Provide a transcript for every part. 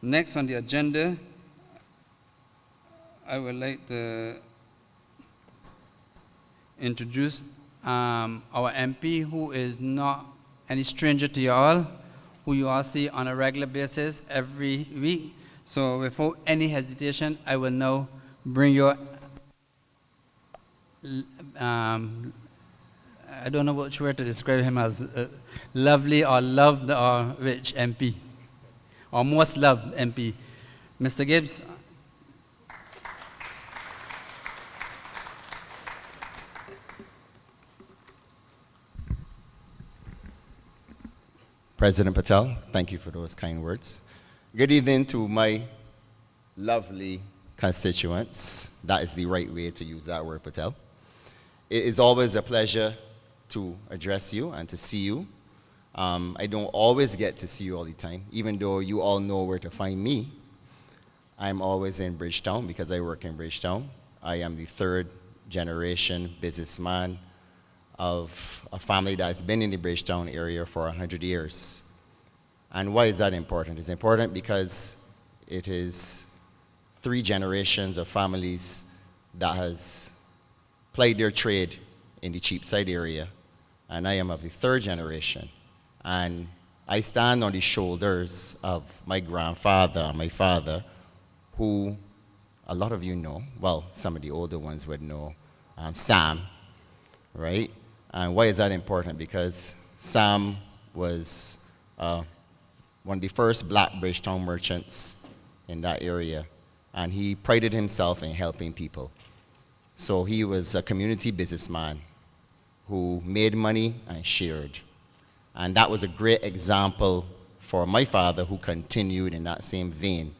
Next on the agenda, I would like to introduce our MP, who is not any stranger to you all, who you all see on a regular basis every week. So without any hesitation, I will now bring your, I don't know which word to describe him as, lovely or loved or rich MP, or most loved MP. Mr. Gibbs. President Patel, thank you for those kind words. Good evening to my lovely constituents. That is the right way to use that word, Patel. It is always a pleasure to address you and to see you. I don't always get to see you all the time, even though you all know where to find me. I'm always in Bridgetown because I work in Bridgetown. I am the third generation businessman of a family that's been in the Bridgetown area for 100 years. And why is that important? It's important because it is 3 generations of families that has played their trade in the Cheapside area. And I am of the 3rd generation. And I stand on the shoulders of my grandfather and my father, who a lot of you know. Well, some of the older ones would know Sam, right? And why is that important? Because Sam was one of the first black Bridgetown merchants in that area, and he prided himself in helping people. So he was a community businessman who made money and shared. And that was a great example for my father, who continued in that same vein.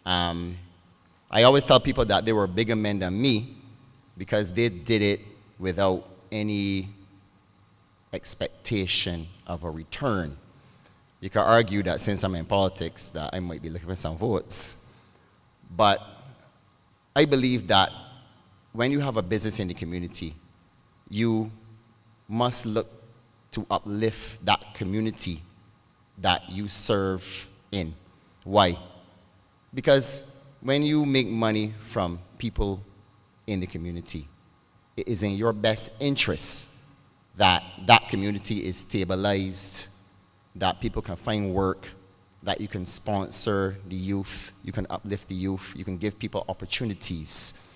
I always tell people that they were bigger men than me because they did it without any expectation of a return. You could argue that since I'm in politics that I might be looking for some votes. But I believe that when you have a business in the community, you must look to uplift that community that you serve in. Why? Because when you make money from people in the community, it is in your best interest that that community is stabilized, that people can find work, that you can sponsor the youth, you can uplift the youth, you can give people opportunities.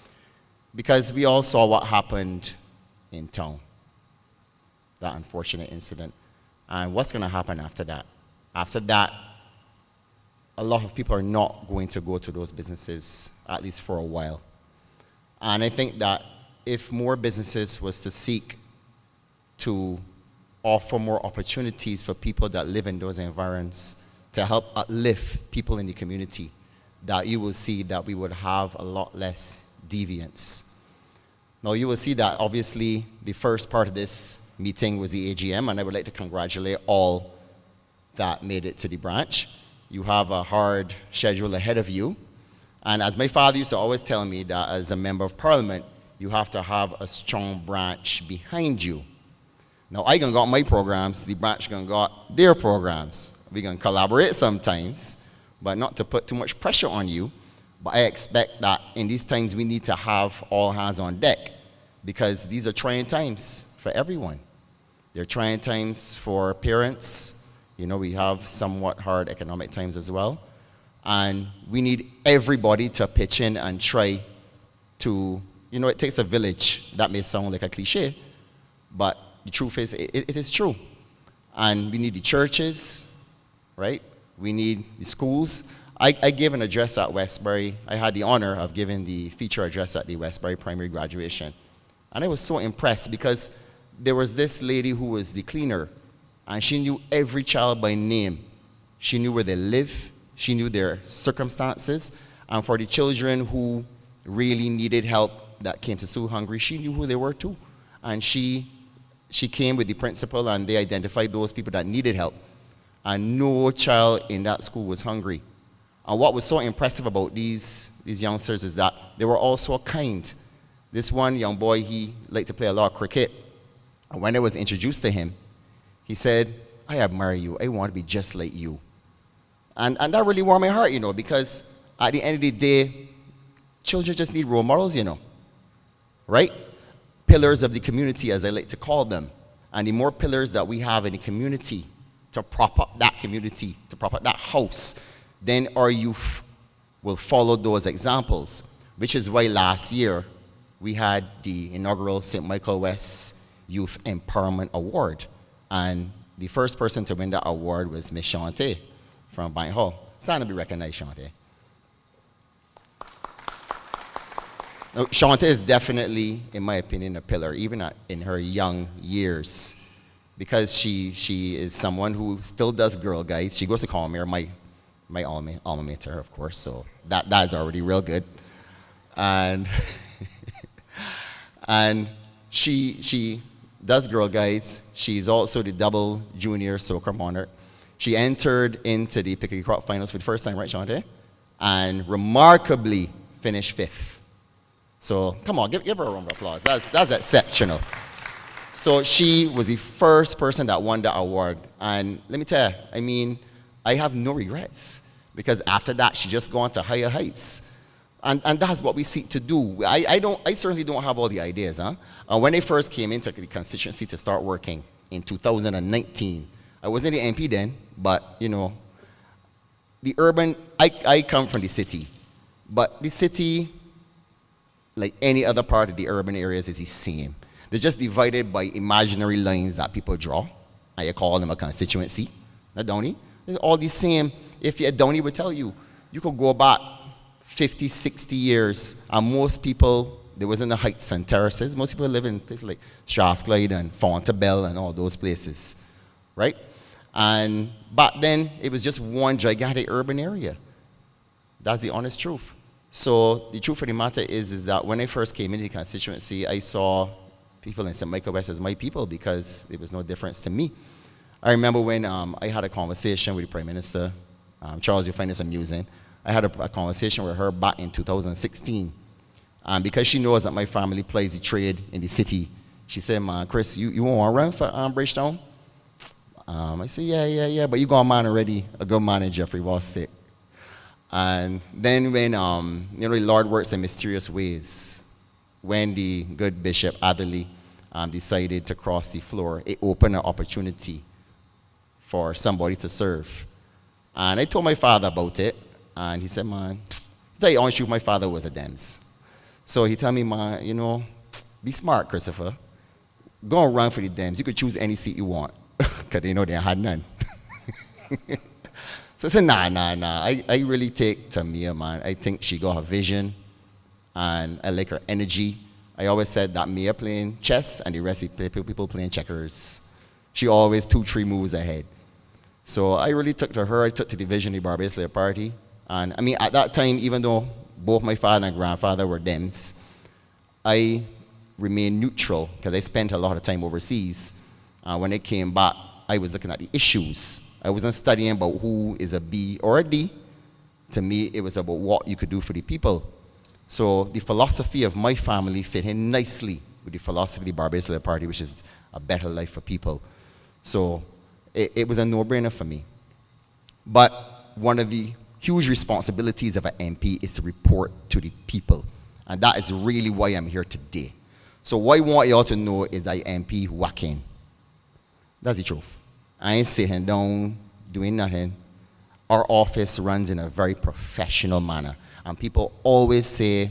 Because we all saw what happened in town, that unfortunate incident. And what's going to happen after that? After that, a lot of people are not going to go to those businesses, at least for a while. And I think that if more businesses was to seek to offer more opportunities for people that live in those environments to help uplift people in the community, that you will see that we would have a lot less deviance. Now you will see that obviously the first part of this meeting was the AGM, and I would like to congratulate all that made it to the branch. You have a hard schedule ahead of you. And as my father used to always tell me, that as a member of parliament, you have to have a strong branch behind you. Now, I gonna got my programs, the branch gonna got their programs. We gonna collaborate sometimes, but not to put too much pressure on you. But I expect that in these times we need to have all hands on deck, because these are trying times for everyone. They're trying times for parents. You know, we have somewhat hard economic times as well. And we need everybody to pitch in and try to, you know, it takes a village. That may sound like a cliche, but the truth is, it is true. And we need the churches, right? We need the schools. I gave an address at Westbury. I had the honor of giving the feature address at the Westbury primary graduation. And I was so impressed because there was this lady who was the cleaner, and she knew every child by name. She knew where they live. She knew their circumstances. And for the children who really needed help that came to school hungry, she knew who they were too. And she came with the principal, and they identified those people that needed help. And no child in that school was hungry. And what was so impressive about these youngsters is that they were all so kind. This one young boy, he liked to play a lot of cricket. And when I was introduced to him, he said, "I admire you. I want to be just like you." And that really warmed my heart, because at the end of the day, children just need role models, right? Pillars of the community, as I like to call them. And the more pillars that we have in the community to prop up that community, to prop up that house, then our youth will follow those examples, which is why last year we had the inaugural St. Michael West Youth Empowerment Award. And the first person to win that award was Miss Shante from Bank Hall. It's time to be recognized, Shante. Now, Shante is definitely, in my opinion, a pillar, even in her young years, because she is someone who still does Girl Guides. She goes to Colmere, my alma mater, of course, so that is already real good. And and she does Girl Guides. She's also the double junior soccer monarch. She entered into the Pickety Crop finals for the first time, right, Shante? And remarkably finished 5th. So come on, give her a round of applause. That's exceptional. So she was the first person that won the award. And let me tell you, I have no regrets, because after that, she just gone to higher heights. And that's what we seek to do. I certainly don't have all the ideas. When I first came into the constituency to start working in 2019, I wasn't the MP then, but the urban, I come from the city, but the city, like any other part of the urban areas, is the same. They're just divided by imaginary lines that people draw, and you call them a constituency. Not Downey. They're all the same. If you're Downey, would tell you, you could go back 50, 60 years, and most people, there wasn't the heights and terraces. Most people live in places like Strathclyde and Fontebelle and all those places, right? And back then, it was just one gigantic urban area. That's the honest truth. So the truth of the matter is that when I first came into the constituency, I saw people in St. Michael West as my people, because there was no difference to me. I remember when I had a conversation with the Prime Minister, Charles, you'll find this amusing. I had a conversation with her back in 2016. And because she knows that my family plays the trade in the city, she said, man, Chris, you want to run for Bridgetown? I said, yeah, but you got a man already, a good man in Jeffrey Wallstick. And then when, the Lord works in mysterious ways, when the good Bishop Adderley decided to cross the floor, it opened an opportunity for somebody to serve. And I told my father about it, and he said, man, to tell you honest truth, my father was a Dems. So he told me, man, be smart, Christopher. Go and run for the Dems. You could choose any seat you want, because they had none. So I said, nah. I really take Tamia, man. I think she got her vision, and I like her energy. I always said that Mia playing chess, and the rest people playing checkers. She always 2-3 moves ahead. So I really took to her. I took to the vision of the Barbados Labour Party. And at that time, even though both my father and grandfather were Dems, I remained neutral, because I spent a lot of time overseas. When I came back, I was looking at the issues. I wasn't studying about who is a B or a D. To me, it was about what you could do for the people. So the philosophy of my family fit in nicely with the philosophy of the Barbados Labour Party, which is a better life for people. So it was a no-brainer for me. But one of the huge responsibilities of an MP is to report to the people. And that is really why I'm here today. So what I want you all to know is that MP working. That's the truth. I ain't sitting down doing nothing. Our office runs in a very professional manner. And people always say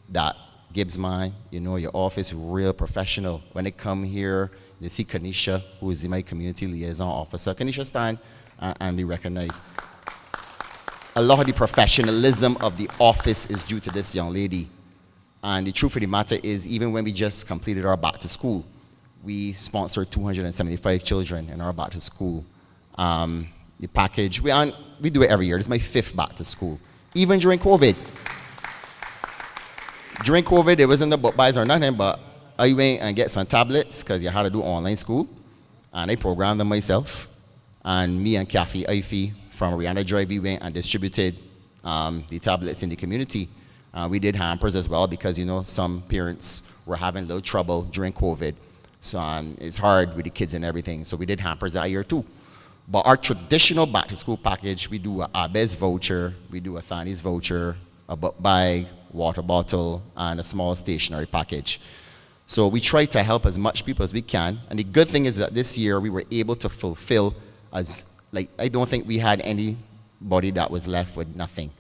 that, Gibbs, man, your office is real professional. When they come here, they see Kanisha, who is my community liaison officer. Kanisha, stand and be recognized. A lot of the professionalism of the office is due to this young lady. And the truth of the matter is, even when we just completed our back to school, we sponsored 275 children in our back to school. The package, we do it every year. This is my 5th back to school. Even during COVID. During COVID, it wasn't the book buys or nothing, but I went and get some tablets, because you had to do online school. And I programmed them myself. And me and Kathy Ify from Rihanna Drive, we went and distributed the tablets in the community. We did hampers as well, because some parents were having a little trouble during COVID. So it's hard with the kids and everything. So we did hampers that year too. But our traditional back to school package, we do a Abez voucher, we do a Thani's voucher, a book bag, water bottle, and a small stationery package. So we try to help as much people as we can. And the good thing is that this year we were able to fulfill I don't think we had anybody that was left with nothing.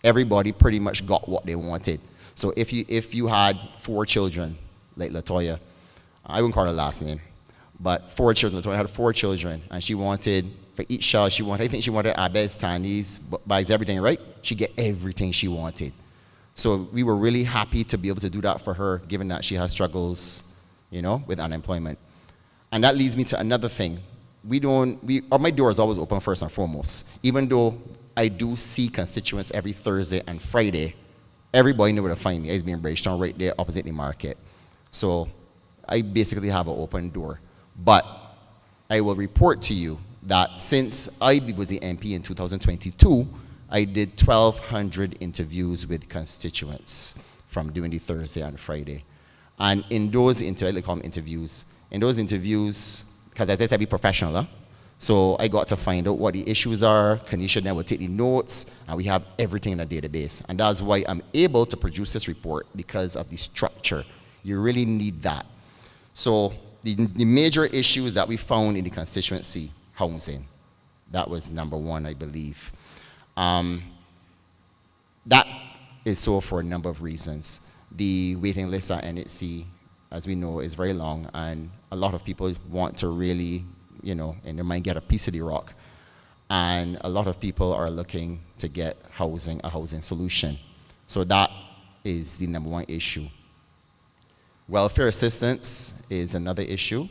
Everybody pretty much got what they wanted. So if you had 4 children, like Latoya, I wouldn't call her last name, but 4 children. Latoya had 4 children, and she wanted, for each child, I think she wanted Abez, Tandy's, bags, everything, right? She get everything she wanted. So we were really happy to be able to do that for her, given that she has struggles, with unemployment. And that leads me to another thing. My door is always open first and foremost. Even though I do see constituents every Thursday and Friday, everybody knows where to find me. I be in Bridgetown, right there opposite the market. So I basically have an open door. But I will report to you that since I was the MP in 2022, I did 1,200 interviews with constituents from doing the Thursday and Friday. And in those interviews, because as I said, I be professional, huh? So I got to find out what the issues are. Kanisha then will take the notes, and we have everything in a database. And that's why I'm able to produce this report, because of the structure. You really need that. So the major issues that we found in the constituency, housing. That was number 1, I believe. That is so for a number of reasons. The waiting list at NHC, as we know, is very long, and a lot of people want to really, in their mind, get a piece of the rock. And a lot of people are looking to get a housing solution. So that is the number 1 issue. Welfare assistance is another issue.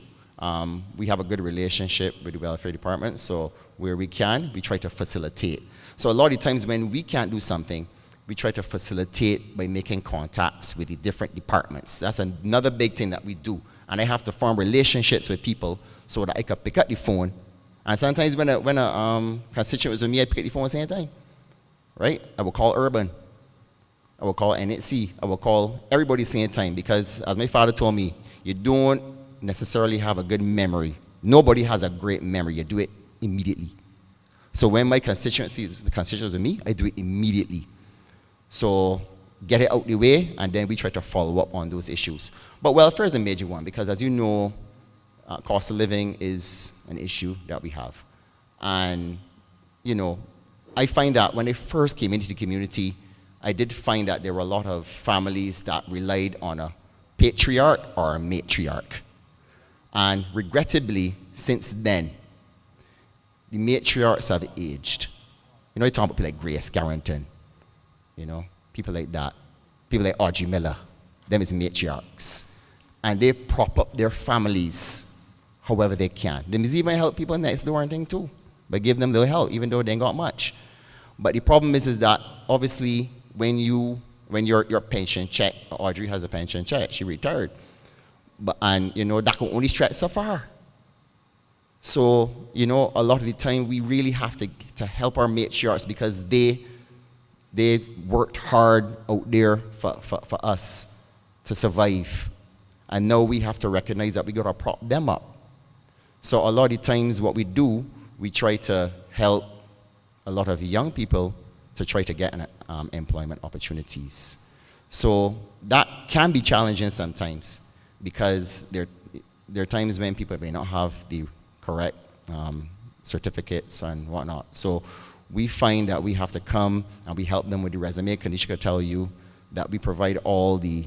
We have a good relationship with the welfare department, so where we can, we try to facilitate. So a lot of times when we can't do something, we try to facilitate by making contacts with the different departments. That's another big thing that we do. And I have to form relationships with people so that I can pick up the phone. And sometimes when a constituent was with me, I pick up the phone at the same time, right? I will call Urban. I will call NHC. I will call everybody at the same time, because as my father told me, you don't necessarily have a good memory. Nobody has a great memory. You do it immediately. So when the constituents with me, I do it immediately. So get it out the way, and then we try to follow up on those issues. But welfare is a major one, because as you know, cost of living is an issue that we have. And, I find that when I first came into the community, I did find that there were a lot of families that relied on a patriarch or a matriarch. And regrettably, since then, the matriarchs have aged. You talk about people like Grace Garrington, people like that. People like Audrey Miller, them is matriarchs. And they prop up their families however they can. They must even help people next door and thing too, but give them little help, even though they ain't got much. But the problem is that obviously when your pension check, Audrey has a pension check, she retired. And that can only stretch so far. So, a lot of the time we really have to help our matriarchs, because they worked hard out there for us to survive. And now we have to recognize that we got to prop them up. So a lot of the times what we do, we try to help a lot of young people to try to get employment opportunities. So that can be challenging sometimes, because there are times when people may not have the correct certificates and whatnot. So we find that we have to come and we help them with the resume. Kanisha can tell you that we provide all the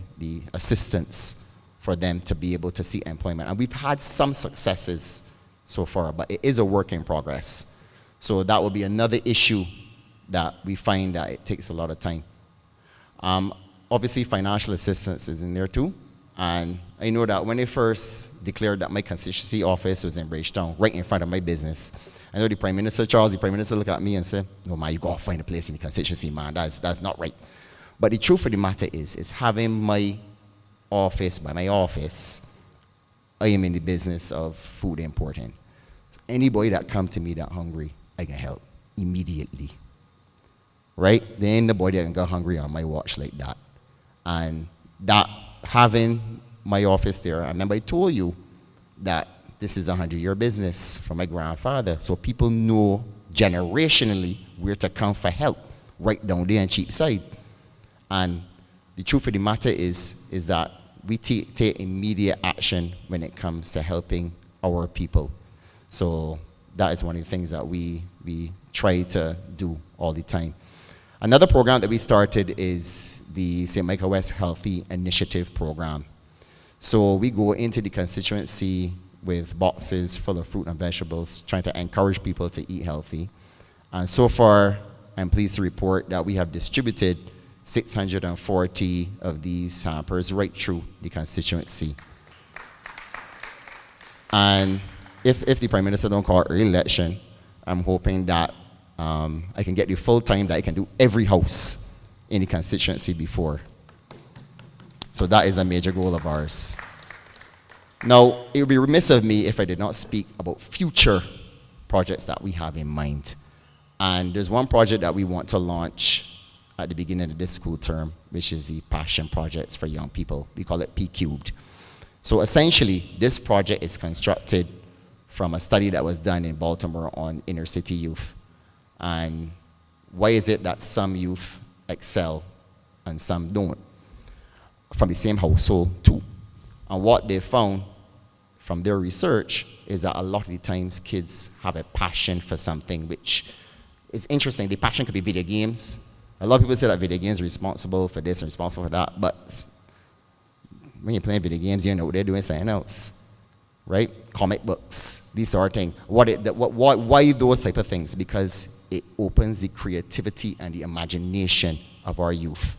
assistance for them to be able to see employment. And we've had some successes so far, but it is a work in progress. So that will be another issue that we find that it takes a lot of time. Obviously, financial assistance is in there too. And I know that when I first declared that my constituency office was in Bridgetown, right in front of my business, I know the Prime Minister, Charles, the Prime Minister looked at me and said, "No, man, you got to find a place in the constituency, man. That's not right." But the truth of the matter is having my office, by my office, I am in the business of food importing. So anybody that come to me that hungry, I can help immediately. Right? There ain't nobody that can go hungry on my watch like that. And that, having my office there, I remember I told you that this is a 100-year business from my grandfather. So people know generationally where to come for help, right down there in Cheapside. And the truth of the matter is that we take immediate action when it comes to helping our people. So that is one of the things that we try to do all the time. Another program that we started is the St. Michael West Healthy Initiative program. So we go into the constituency with boxes full of fruit and vegetables, trying to encourage people to eat healthy. And so far, I'm pleased to report that we have distributed 640 of these hampers right through the constituency. And if the Prime Minister don't call early election, I'm hoping that I can get the full time that I can do every house in the constituency before. So that is a major goal of ours. Now, it would be remiss of me if I did not speak about future projects that we have in mind. And there's one project that we want to launch at the beginning of this school term, which is the Passion Projects for Young People. We call it P-Cubed. So essentially, this project is constructed from a study that was done in Baltimore on inner city youth. And why is it that some youth excel and some don't? From the same household too. And what they found from their research is that a lot of the times kids have a passion for something, which is interesting. The passion could be video games. A lot of people say that video games are responsible for this and responsible for that, but when you're playing video games, you know what they're doing something else, right? Comic books, these sort of things. Why those type of things? Because it opens the creativity and the imagination of our youth.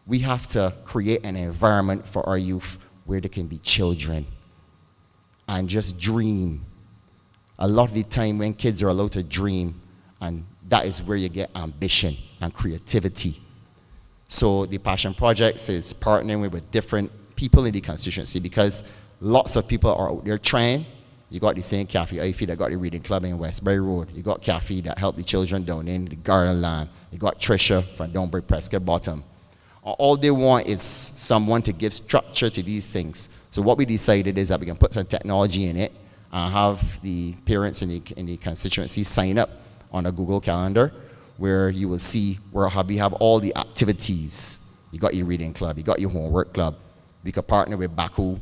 We have to create an environment for our youth where they can be children and just dream. A lot of the time when kids are allowed to dream, and that is where you get ambition and creativity. So the Passion Projects is partnering with different people in the constituency, because lots of people are out there trying. You got the St. Cafe IFE that got the reading club in Westbury Road. You got Cafe that helped the children down in the Garden Land. You got Trisha from Downbury Prescott Bottom. All they want is someone to give structure to these things. So what we decided is that we can put some technology in it and have the parents in the constituency sign up on a Google Calendar, where you will see where we have all the activities. You got your reading club, you got your homework club. We could partner with Baku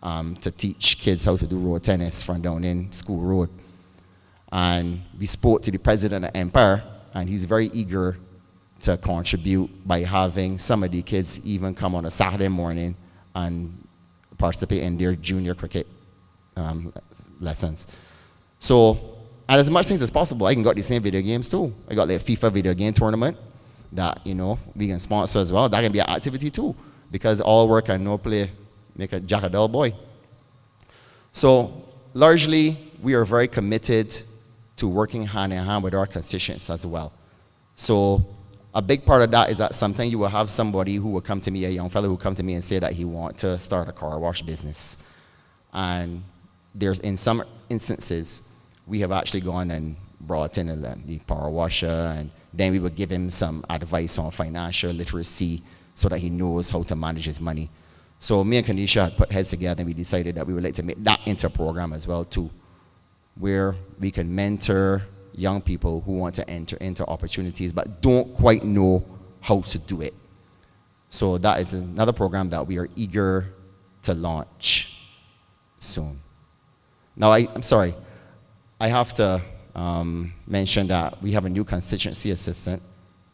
to teach kids how to do road tennis from down in School Road. And we spoke to the president of Empire, and he's very eager to contribute by having some of the kids even come on a Saturday morning and participate in their junior cricket lessons. So, and as much things as possible, I can got the same video games too. I got the FIFA video game tournament that, you know, we can sponsor as well. That can be an activity too, because all work and no play make a jack a dull boy. So largely, we are very committed to working hand in hand with our constituents as well. So a big part of that is that sometimes you will have somebody who will come to me, a young fellow who will come to me and say that he wants to start a car wash business. And there's, in some instances, we have actually gone and brought in the power washer, and then we would give him some advice on financial literacy so that he knows how to manage his money. So me and Kanisha had put heads together, and we decided that we would like to make that into a program as well too, where we can mentor young people who want to enter into opportunities but don't quite know how to do it. So that is another program that we are eager to launch soon. Now, I'm sorry, I have to mention that we have a new constituency assistant.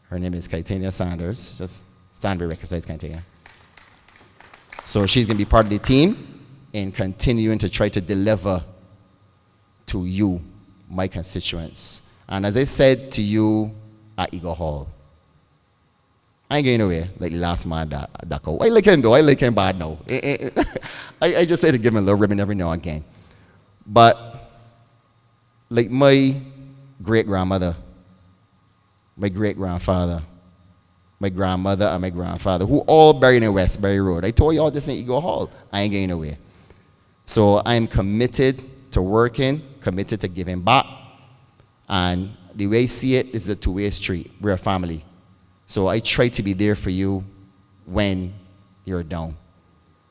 Her name is Kaitania Sanders. Just stand by, recognize Kaitania. So she's going to be part of the team in continuing to try to deliver to you, my constituents. And as I said to you at Eagle Hall, I ain't going away like the last man that go. I like him though. I like him bad now. I just say to give him a little ribbon every now and again. But like my great-grandmother, my great-grandfather, my grandmother, and my grandfather, who all buried in Westbury Road. I told you all this in Eagle Hall. I ain't going away. So I'm committed to working, committed to giving back. And the way I see it is a two-way street. We're a family. So I try to be there for you when you're down.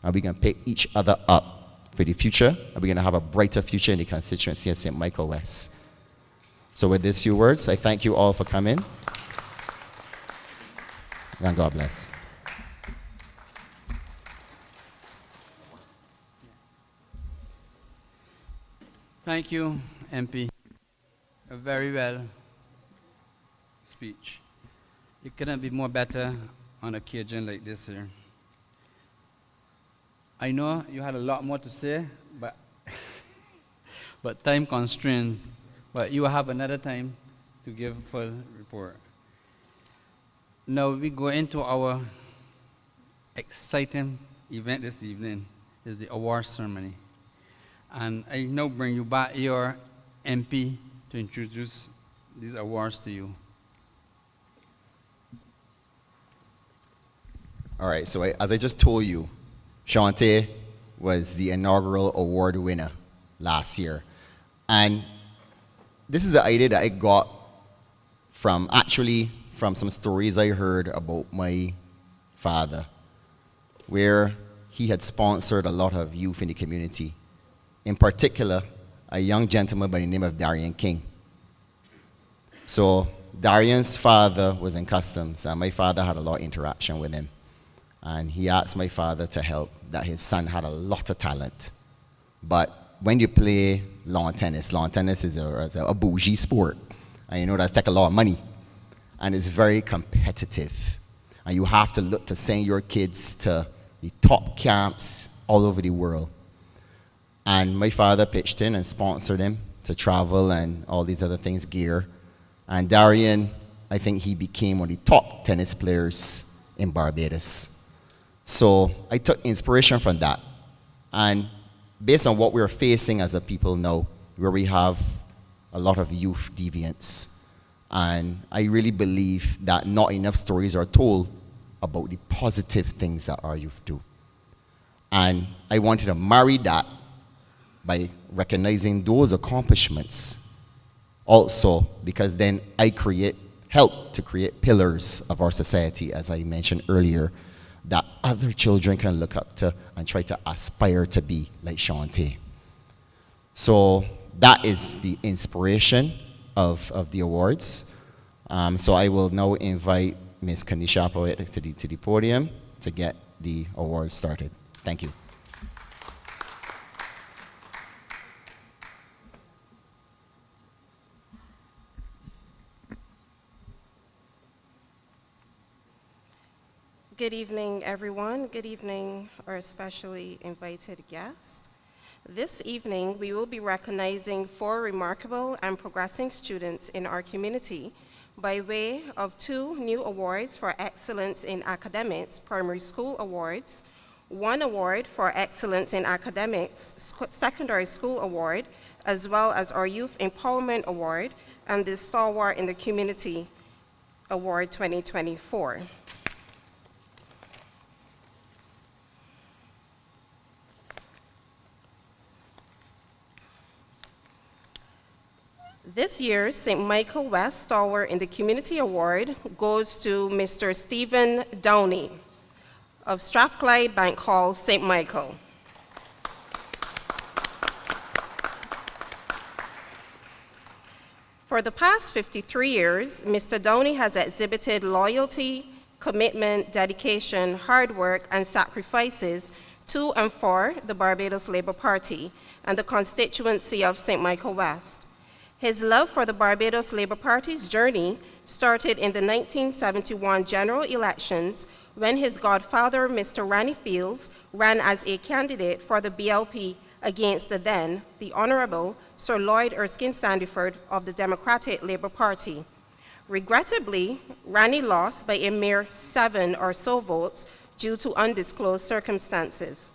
And we can pick each other up for the future, and we're going to have a brighter future in the constituency of St. Michael West. So with these few words, I thank you all for coming, and God bless. Thank you, MP. A very well speech. It couldn't be more better on an occasion like this here. I know you had a lot more to say, but but time constraints. But you will have another time to give a full report. Now we go into our exciting event this evening, is the award ceremony. And I now bring you back your MP to introduce these awards to you. All right, so as I just told you, Shante was the inaugural award winner last year. And this is an idea that I got from some stories I heard about my father, where he had sponsored a lot of youth in the community. In particular, a young gentleman by the name of Darian King. So Darian's father was in customs, and my father had a lot of interaction with him. And he asked my father to help, that his son had a lot of talent. But when you play lawn tennis is a bougie sport. And you know that's take a lot of money. And it's very competitive. And you have to look to send your kids to the top camps all over the world. And my father pitched in and sponsored him to travel and all these other things, gear. And Darian, I think he became one of the top tennis players in Barbados. So I took inspiration from that. And based on what we're facing as a people now, where we have a lot of youth deviance, and I really believe that not enough stories are told about the positive things that our youth do. And I wanted to marry that by recognizing those accomplishments also, because then I help to create pillars of our society, as I mentioned earlier, that other children can look up to and try to aspire to be like Shante. So that is the inspiration of the awards. So I will now invite Ms. Kanisha Poet to the podium to get the awards started. Thank you. Good evening, everyone. Good evening, our especially invited guests. This evening, we will be recognizing 4 remarkable and progressing students in our community by way of 2 new awards for excellence in academics, primary school awards, 1 award for excellence in academics, secondary school award, as well as our youth empowerment award and the Stalwart in the Community Award 2024. This year's St. Michael West Stalwart in the Community Award goes to Mr. Stephen Downey of Strathclyde Bank Hall, St. Michael. For the past 53 years, Mr. Downey has exhibited loyalty, commitment, dedication, hard work, and sacrifices to and for the Barbados Labour Party and the constituency of St. Michael West. His love for the Barbados Labour Party's journey started in the 1971 general elections when his godfather, Mr. Ranny Fields, ran as a candidate for the BLP against the Honourable Sir Lloyd Erskine Sandiford of the Democratic Labour Party. Regrettably, Ranny lost by a mere 7 or so votes due to undisclosed circumstances.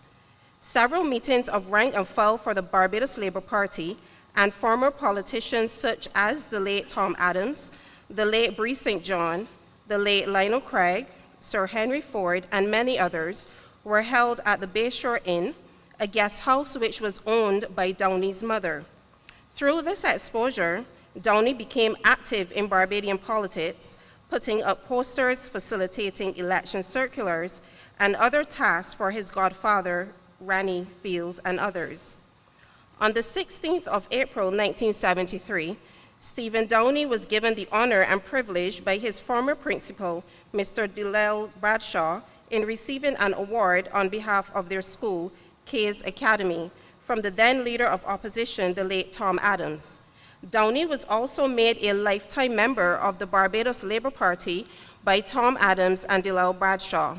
Several meetings of rank and file for the Barbados Labour Party and former politicians such as the late Tom Adams, the late Bree St. John, the late Lionel Craig, Sir Henry Ford, and many others were held at the Bayshore Inn, a guest house which was owned by Downey's mother. Through this exposure, Downey became active in Barbadian politics, putting up posters, facilitating election circulars, and other tasks for his godfather, Rani Fields, and others. On the 16th of April, 1973, Stephen Downey was given the honor and privilege by his former principal, Mr. Delel Bradshaw, in receiving an award on behalf of their school, Kay's Academy, from the then leader of opposition, the late Tom Adams. Downey was also made a lifetime member of the Barbados Labour Party by Tom Adams and Delel Bradshaw.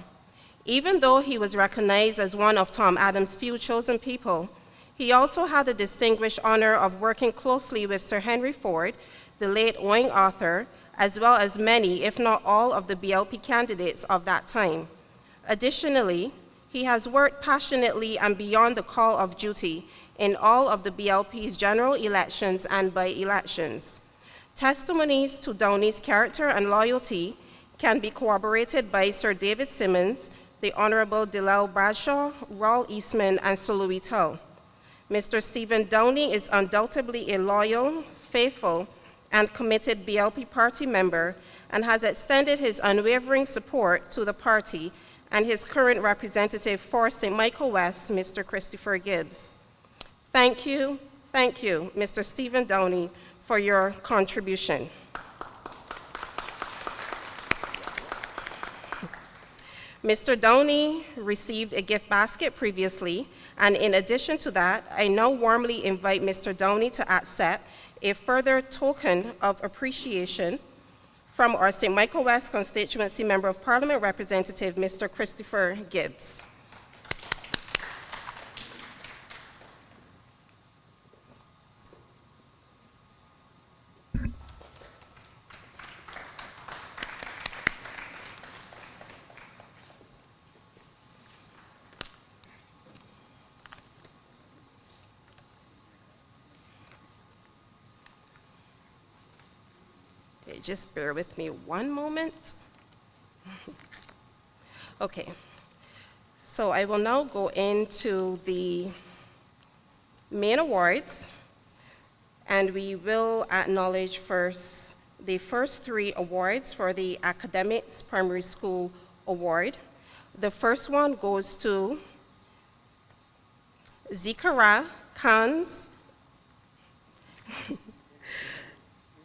Even though he was recognized as one of Tom Adams' few chosen people, he also had the distinguished honor of working closely with Sir Henry Ford, the late Owen author, as well as many, if not all, of the BLP candidates of that time. Additionally, he has worked passionately and beyond the call of duty in all of the BLP's general elections and by-elections. Testimonies to Downey's character and loyalty can be corroborated by Sir David Simmons, the Honorable Delel Bradshaw, Raul Eastman, and Sir Louis Tull. Mr. Stephen Downey is undoubtedly a loyal, faithful, and committed BLP party member and has extended his unwavering support to the party and his current representative for St. Michael West, Mr. Christopher Gibbs. Thank you, Mr. Stephen Downey, for your contribution. Mr. Downey received a gift basket previously, and in addition to that, I now warmly invite Mr. Downey to accept a further token of appreciation from our St. Michael West Constituency Member of Parliament Representative, Mr. Christopher Gibbs. Just bear with me one moment. Okay, so I will now go into the main awards, and we will acknowledge first the first three awards for the Academics Primary School Award. The first one goes to Zikara Khan's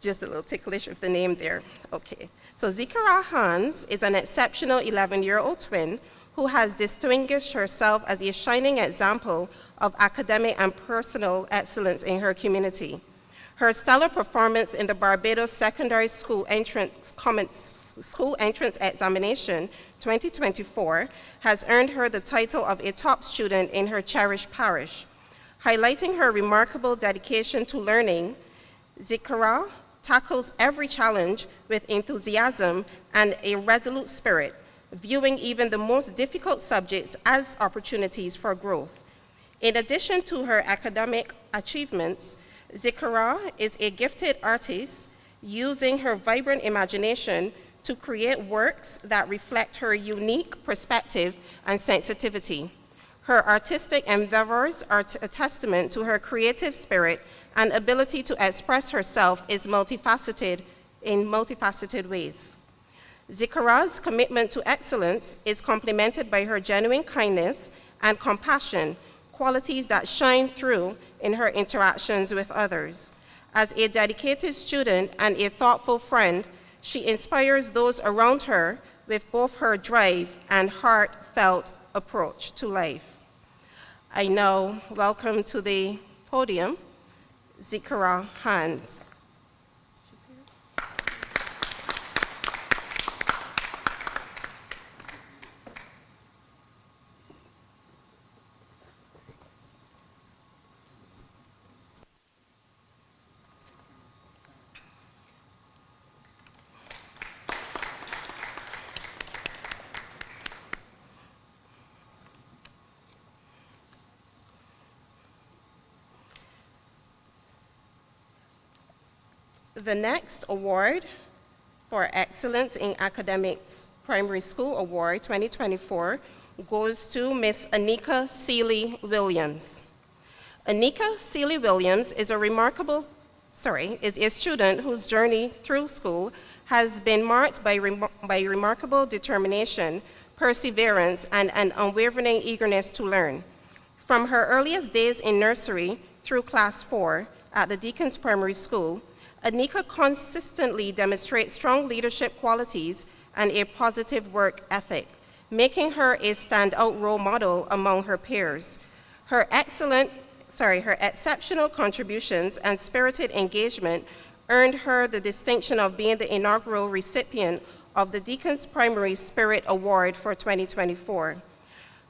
just a little ticklish with the name there. Okay, so Zikara Hans is an exceptional 11-year-old twin who has distinguished herself as a shining example of academic and personal excellence in her community. Her stellar performance in the Barbados Secondary School Entrance Examination 2024 has earned her the title of a top student in her cherished parish. Highlighting her remarkable dedication to learning, Zikara tackles every challenge with enthusiasm and a resolute spirit, viewing even the most difficult subjects as opportunities for growth. In addition to her academic achievements, Zikara is a gifted artist, using her vibrant imagination to create works that reflect her unique perspective and sensitivity. Her artistic endeavors are a testament to her creative spirit and ability to express herself in multifaceted ways. Zikara's commitment to excellence is complemented by her genuine kindness and compassion, qualities that shine through in her interactions with others. As a dedicated student and a thoughtful friend, she inspires those around her with both her drive and heartfelt approach to life. I now welcome to the podium Zikara Hans. The next award for Excellence in Academics Primary School Award 2024 goes to Ms. Anika Seeley-Williams. Anika Seeley-Williams is a student whose journey through school has been marked by remarkable determination, perseverance, and an unwavering eagerness to learn. From her earliest days in nursery through class 4 at the Deacon's Primary School, Anika consistently demonstrates strong leadership qualities and a positive work ethic, making her a standout role model among her peers. Her exceptional contributions and spirited engagement earned her the distinction of being the inaugural recipient of the Deacon's Primary Spirit Award for 2024.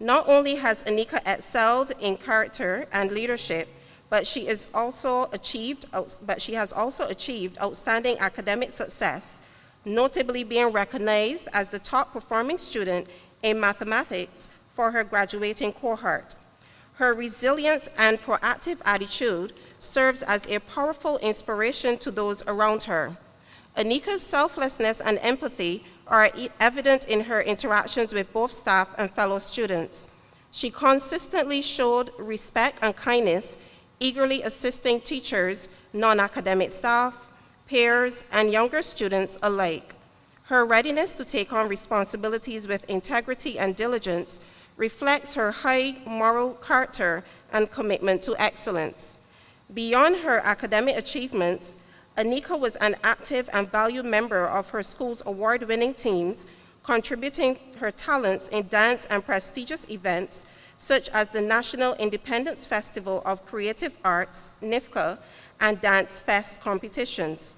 Not only has Anika excelled in character and leadership, but she has also achieved outstanding academic success, notably being recognized as the top performing student in mathematics for her graduating cohort. Her resilience and proactive attitude serves as a powerful inspiration to those around her. Anika's selflessness and empathy are evident in her interactions with both staff and fellow students. She consistently showed respect and kindness, eagerly assisting teachers, non-academic staff, peers, and younger students alike. Her readiness to take on responsibilities with integrity and diligence reflects her high moral character and commitment to excellence. Beyond her academic achievements, Anika was an active and valued member of her school's award-winning teams, contributing her talents in dance and prestigious events such as the National Independence Festival of Creative Arts, NIFCA, and Dance Fest competitions.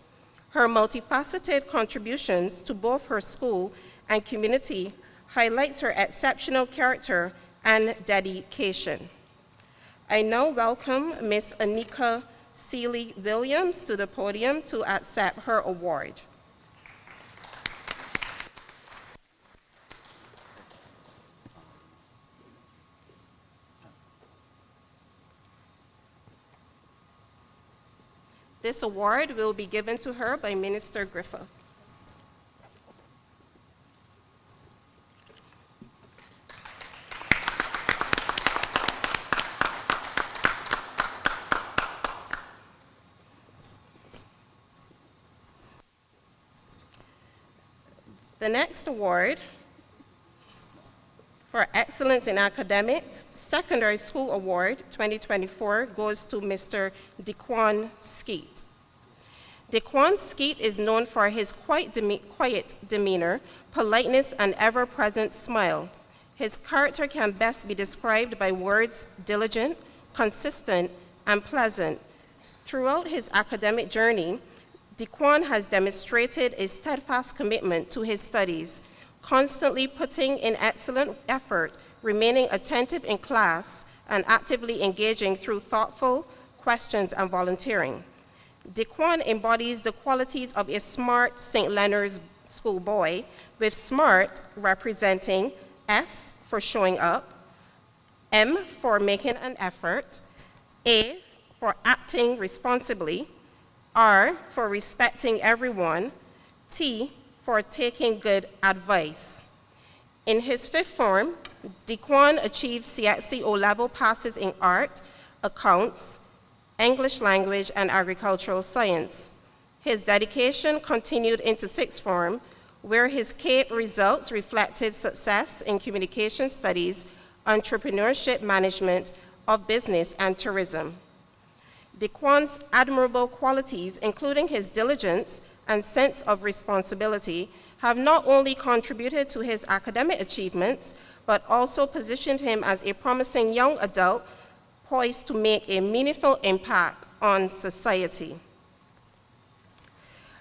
Her multifaceted contributions to both her school and community highlights her exceptional character and dedication. I now welcome Ms. Anika Seeley-Williams to the podium to accept her award. This award will be given to her by Minister Griffith. The next award for Excellence in Academics, Secondary School Award 2024 goes to Mr. Dequan Skeet. Dequan Skeet is known for his quiet demeanor, politeness, and ever-present smile. His character can best be described by words diligent, consistent, and pleasant. Throughout his academic journey, Dequan has demonstrated a steadfast commitment to his studies, constantly putting in excellent effort, remaining attentive in class, and actively engaging through thoughtful questions and volunteering. Dequan embodies the qualities of a smart St. Leonard's schoolboy, with SMART representing S for showing up, M for making an effort, A for acting responsibly, R for respecting everyone, T for taking good advice. In his fifth form, Dequan achieved CXC O-level passes in art, accounts, English language, and agricultural science. His dedication continued into sixth form, where his CAPE results reflected success in communication studies, entrepreneurship management of business, and tourism. Dequan's admirable qualities, including his diligence and sense of responsibility, have not only contributed to his academic achievements, but also positioned him as a promising young adult poised to make a meaningful impact on society.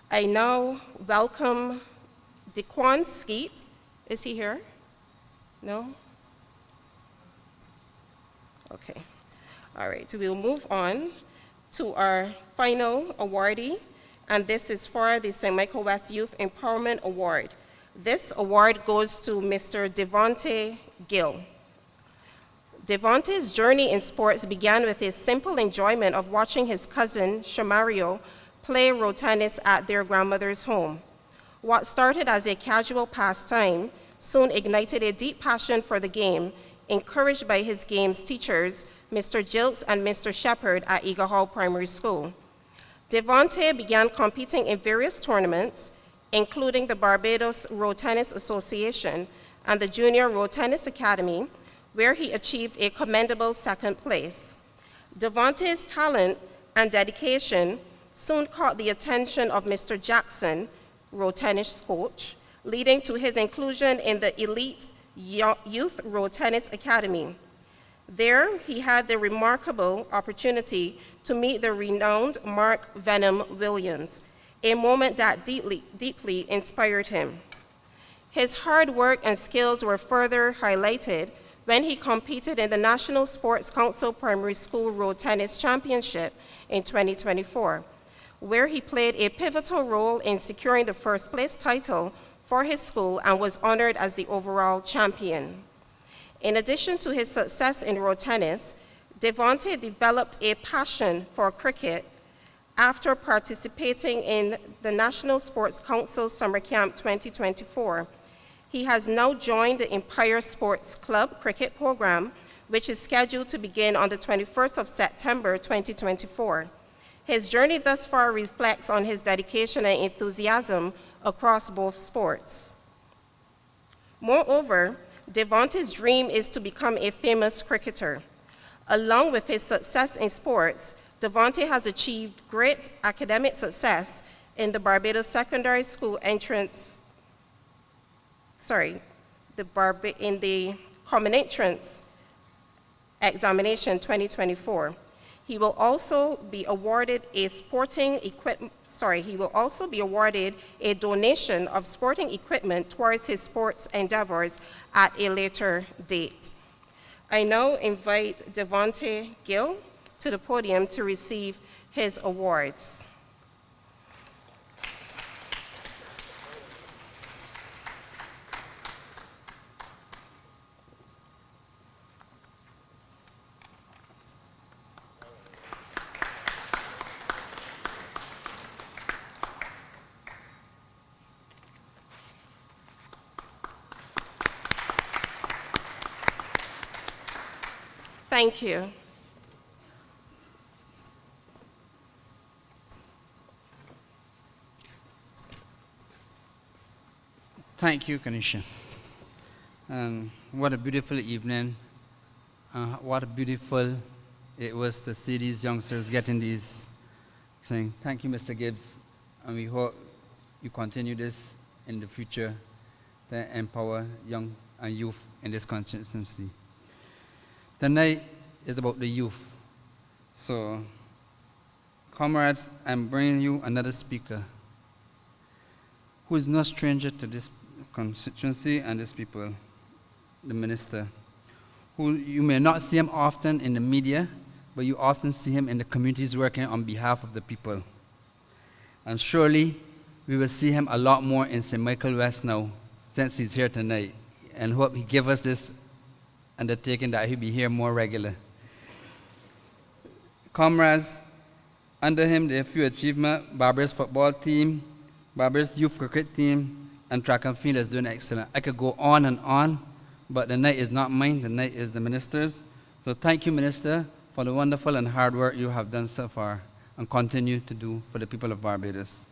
I now welcome Dequan Skeet. Is he here? No? Okay. All right, we'll move on to our final awardee, and this is for the St. Michael West Youth Empowerment Award. This award goes to Mr. Devonte Gill. Devonte's journey in sports began with his simple enjoyment of watching his cousin, Shamario, play road tennis at their grandmother's home. What started as a casual pastime soon ignited a deep passion for the game, encouraged by his game's teachers, Mr. Jilks and Mr. Shepherd at Eagle Hall Primary School. Devonte began competing in various tournaments, including the Barbados Road Tennis Association and the Junior Road Tennis Academy, where he achieved a commendable second place. Devontae's talent and dedication soon caught the attention of Mr. Jackson, road tennis coach, leading to his inclusion in the elite Youth Road Tennis Academy. There, he had the remarkable opportunity to meet the renowned Mark Venom Williams, a moment that deeply inspired him. His hard work and skills were further highlighted when he competed in the National Sports Council Primary School Road Tennis Championship in 2024, where he played a pivotal role in securing the first place title for his school and was honored as the overall champion. In addition to his success in road tennis, Devontae developed a passion for cricket after participating in the National Sports Council Summer Camp 2024. He has now joined the Empire Sports Club cricket program, which is scheduled to begin on the 21st of September 2024. His journey thus far reflects on his dedication and enthusiasm across both sports. Moreover, Devontae's dream is to become a famous cricketer. Along with his success in sports, Devontae has achieved great academic success in the Barbados Secondary School entrance, in the Common Entrance Examination 2024. He will also be awarded a donation of sporting equipment towards his sports endeavors at a later date. I now invite Devontae Gill to the podium to receive his awards. Thank you. Thank you, Kanisha. And what a beautiful evening. What a beautiful it was to see these youngsters getting these things. Thank you, Mr. Gibbs. And we hope you continue this in the future to empower young and youth in this constituency. Tonight is about the youth. So, comrades, I'm bringing you another speaker who is no stranger to this constituency and these people, the minister, who you may not see him often in the media, but you often see him in the communities working on behalf of the people. And surely we will see him a lot more in St. Michael West now, since he's here tonight, and hope he give us this undertaking that he'll be here more regular. Comrades, under him there are a few achievements: Barbados football team, Barbados youth cricket team, and track and field is doing excellent. I could go on and on, but the night is not mine, the night is the minister's. So thank you, Minister, for the wonderful and hard work you have done so far and continue to do for the people of Barbados.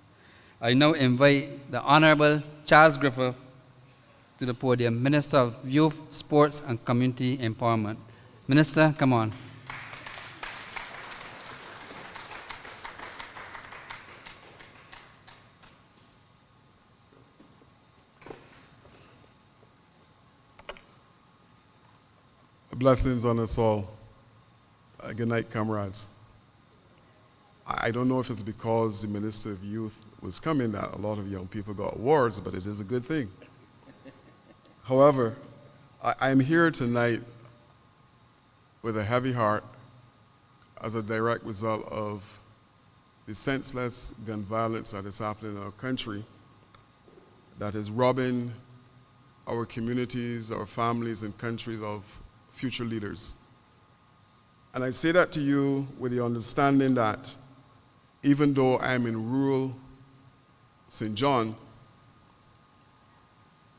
I now invite the Honorable Charles Griffith to the podium, Minister of Youth, Sports, and Community Empowerment. Minister, come on. Blessings on us all. Good night, comrades. I don't know if it's because the Minister of Youth was coming that a lot of young people got awards, but it is a good thing. However, I'm here tonight with a heavy heart as a direct result of the senseless gun violence that is happening in our country that is robbing our communities, our families, and countries of future leaders. And I say that to you with the understanding that even though I'm in rural St. John,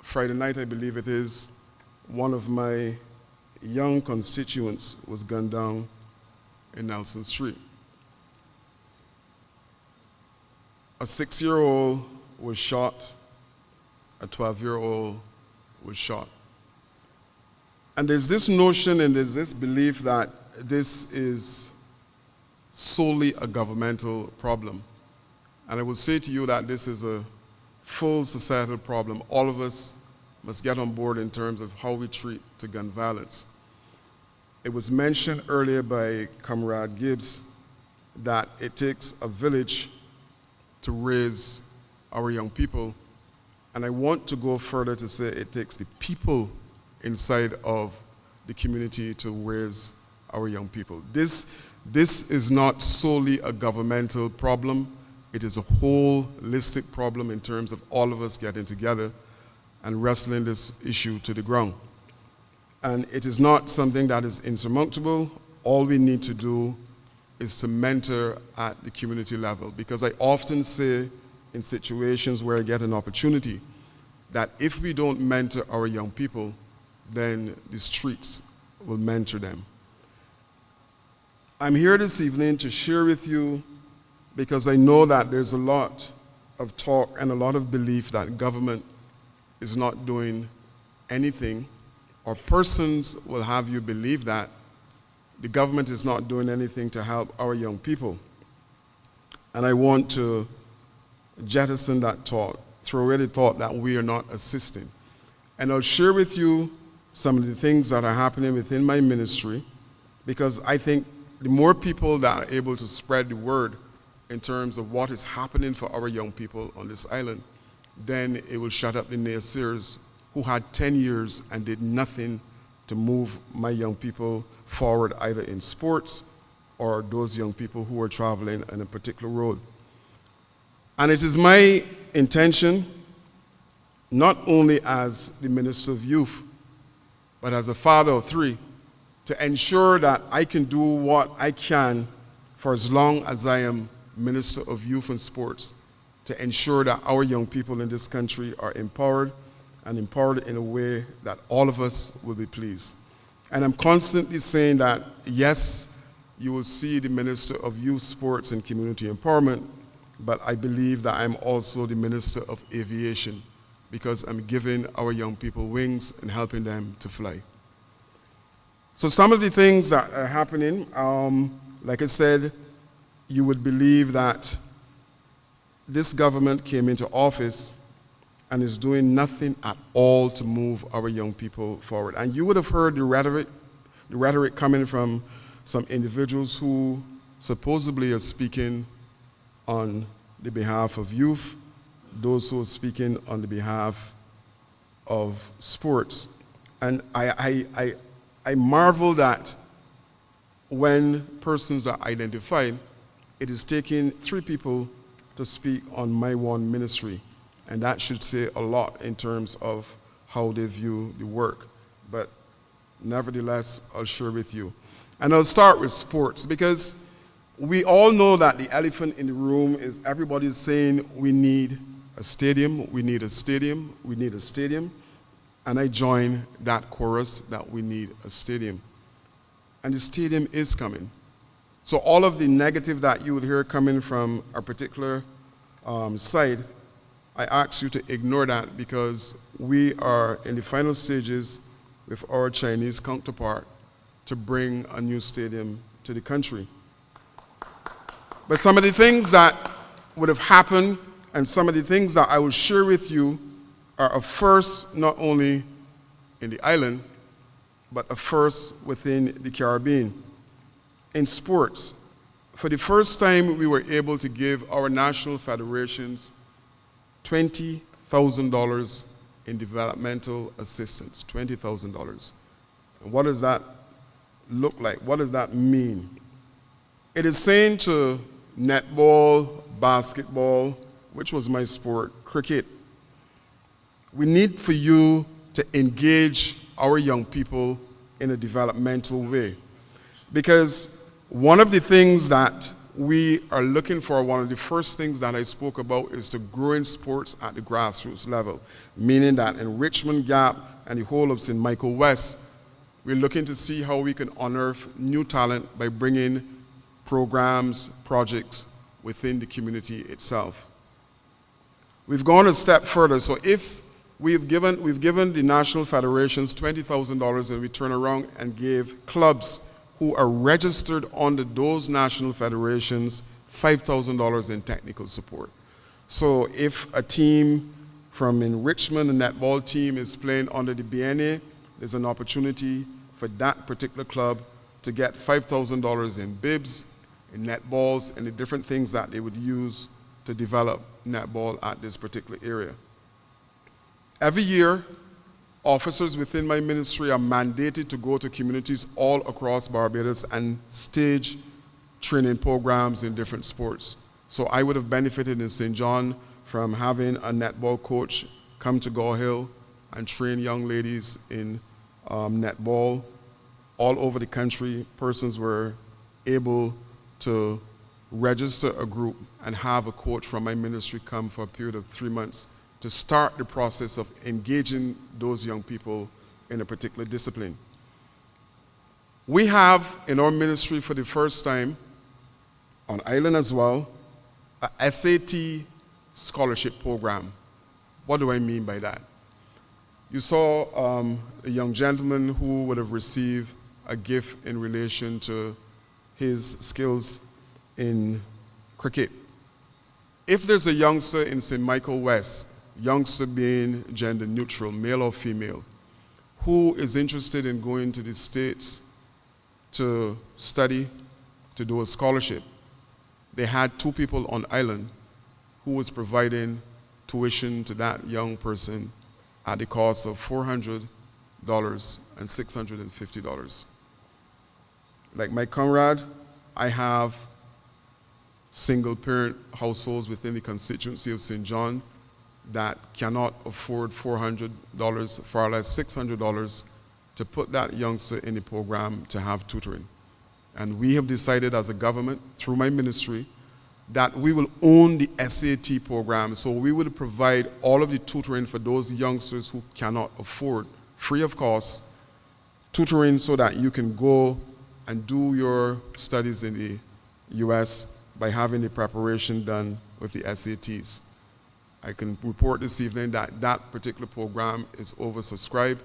Friday night, I believe it is, one of my young constituents was gunned down in Nelson Street. A 6-year-old was shot, a 12-year-old was shot. And there's this notion and there's this belief that this is solely a governmental problem. And I will say to you that this is a full societal problem. All of us must get on board in terms of how we treat to gun violence. It was mentioned earlier by Comrade Gibbs that it takes a village to raise our young people. And I want to go further to say it takes the people inside of the community to raise our young people. This is not solely a governmental problem. It is a holistic problem in terms of all of us getting together and wrestling this issue to the ground. And it is not something that is insurmountable. All we need to do is to mentor at the community level. Because I often say in situations where I get an opportunity that if we don't mentor our young people, then the streets will mentor them. I'm here this evening to share with you because I know that there's a lot of talk and a lot of belief that government is not doing anything, or persons will have you believe that the government is not doing anything to help our young people. And I want to jettison that thought, throw away the thought that we are not assisting. And I'll share with you some of the things that are happening within my ministry, because I think the more people that are able to spread the word in terms of what is happening for our young people on this island, then it will shut up the naysayers who had 10 years and did nothing to move my young people forward, either in sports or those young people who are traveling on a particular road. And it is my intention, not only as the Minister of Youth, but as a father of three, to ensure that I can do what I can for as long as I am Minister of Youth and Sports, to ensure that our young people in this country are empowered, and empowered in a way that all of us will be pleased. And I'm constantly saying that, yes, you will see the Minister of Youth, Sports, and Community Empowerment, but I believe that I'm also the Minister of Aviation, because I'm giving our young people wings and helping them to fly. So some of the things that are happening, like I said, you would believe that this government came into office and is doing nothing at all to move our young people forward. And you would have heard the rhetoric coming from some individuals who supposedly are speaking on the behalf of youth, those who are speaking on the behalf of sports. And I marvel that when persons are identified, it is taking 3 people to speak on my one ministry. And that should say a lot in terms of how they view the work. But nevertheless, I'll share with you. And I'll start with sports, because we all know that the elephant in the room is everybody's saying we need a stadium, we need a stadium, we need a stadium. And I join that chorus that we need a stadium. And the stadium is coming. So all of the negative that you would hear coming from a particular side, I ask you to ignore that, because we are in the final stages with our Chinese counterpart to bring a new stadium to the country. But some of the things that would have happened and some of the things that I will share with you are a first not only in the island, but a first within the Caribbean. In sports, for the first time we were able to give our national federations $20,000 in developmental assistance, $20,000. And what does that look like? What does that mean? It is saying to netball, basketball, which was my sport, cricket, we need for you to engage our young people in a developmental way. Because one of the things that we are looking for, one of the first things that I spoke about, is to grow in sports at the grassroots level, meaning that in Richmond Gap and the whole of St. Michael West, we're looking to see how we can unearth new talent by bringing programs, projects within the community itself. We've gone a step further, so if we've given the national federations $20,000, and we turn around and gave clubs who are registered under those national federations $5,000 in technical support. So if a team from in Richmond, a netball team, is playing under the BNA, there's an opportunity for that particular club to get $5,000 in bibs, in netballs, and the different things that they would use to develop netball at this particular area. Every year, officers within my ministry are mandated to go to communities all across Barbados and stage training programs in different sports. So I would have benefited in St. John from having a netball coach come to Gore Hill and train young ladies in netball. All over the country, persons were able to register a group and have a coach from my ministry come for a period of 3 months to start the process of engaging those young people in a particular discipline. We have in our ministry for the first time, on island as well, a SAT scholarship program. What do I mean by that? You saw a young gentleman who would have received a gift in relation to his skills in cricket. If there's a youngster in St. Michael West, youngster being gender neutral, male or female, who is interested in going to the States to study, to do a scholarship, they had 2 people on island who was providing tuition to that young person at the cost of $400 and $650. Like my comrade, I have single parent households within the constituency of St. John that cannot afford $400, far less $600, to put that youngster in the program to have tutoring. And we have decided as a government, through my ministry, that we will own the SAT program. So we will provide all of the tutoring for those youngsters who cannot afford, free of cost, tutoring so that you can go and do your studies in the US by having the preparation done with the SATs. I can report this evening that that particular program is oversubscribed,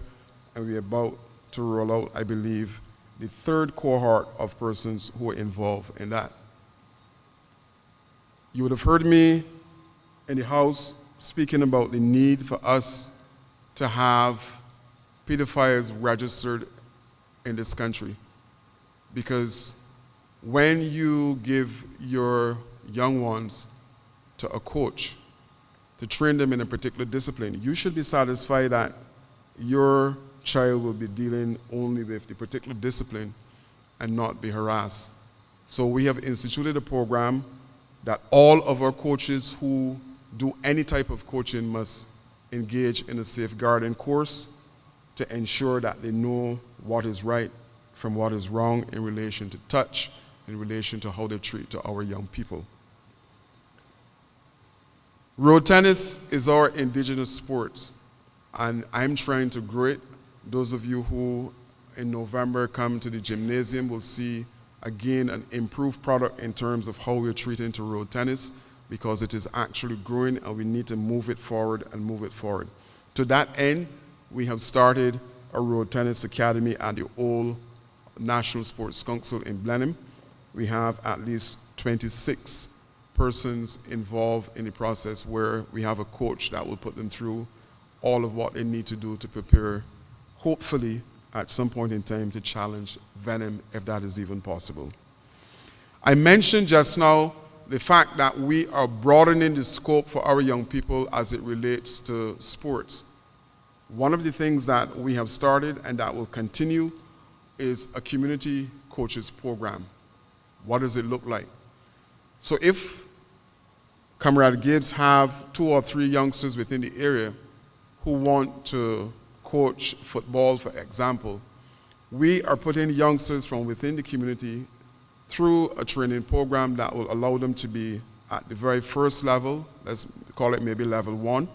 and we're about to roll out, I believe, the 3rd cohort of persons who are involved in that. You would have heard me in the House speaking about the need for us to have pedophiles registered in this country. Because when you give your young ones to a coach to train them in a particular discipline, you should be satisfied that your child will be dealing only with the particular discipline and not be harassed. So we have instituted a program that all of our coaches who do any type of coaching must engage in a safeguarding course to ensure that they know what is right from what is wrong in relation to touch, in relation to how they treat to our young people. Road tennis is our indigenous sport, and I'm trying to grow it. Those of you who in November come to the gymnasium will see again an improved product in terms of how we're treating to road tennis, because it is actually growing and we need to move it forward and move it forward. To that end, we have started a road tennis academy at the old National Sports Council in Blenheim. We have at least 26 persons involved in the process where we have a coach that will put them through all of what they need to do to prepare, hopefully, at some point in time to challenge venom, if that is even possible. I mentioned just now the fact that we are broadening the scope for our young people as it relates to sports. One of the things that we have started and that will continue is a community coaches program. What does it look like? So if Comrade Gibbs have 2 or 3 youngsters within the area who want to coach football, for example, we are putting youngsters from within the community through a training program that will allow them to be at the very first level, let's call it maybe level 1,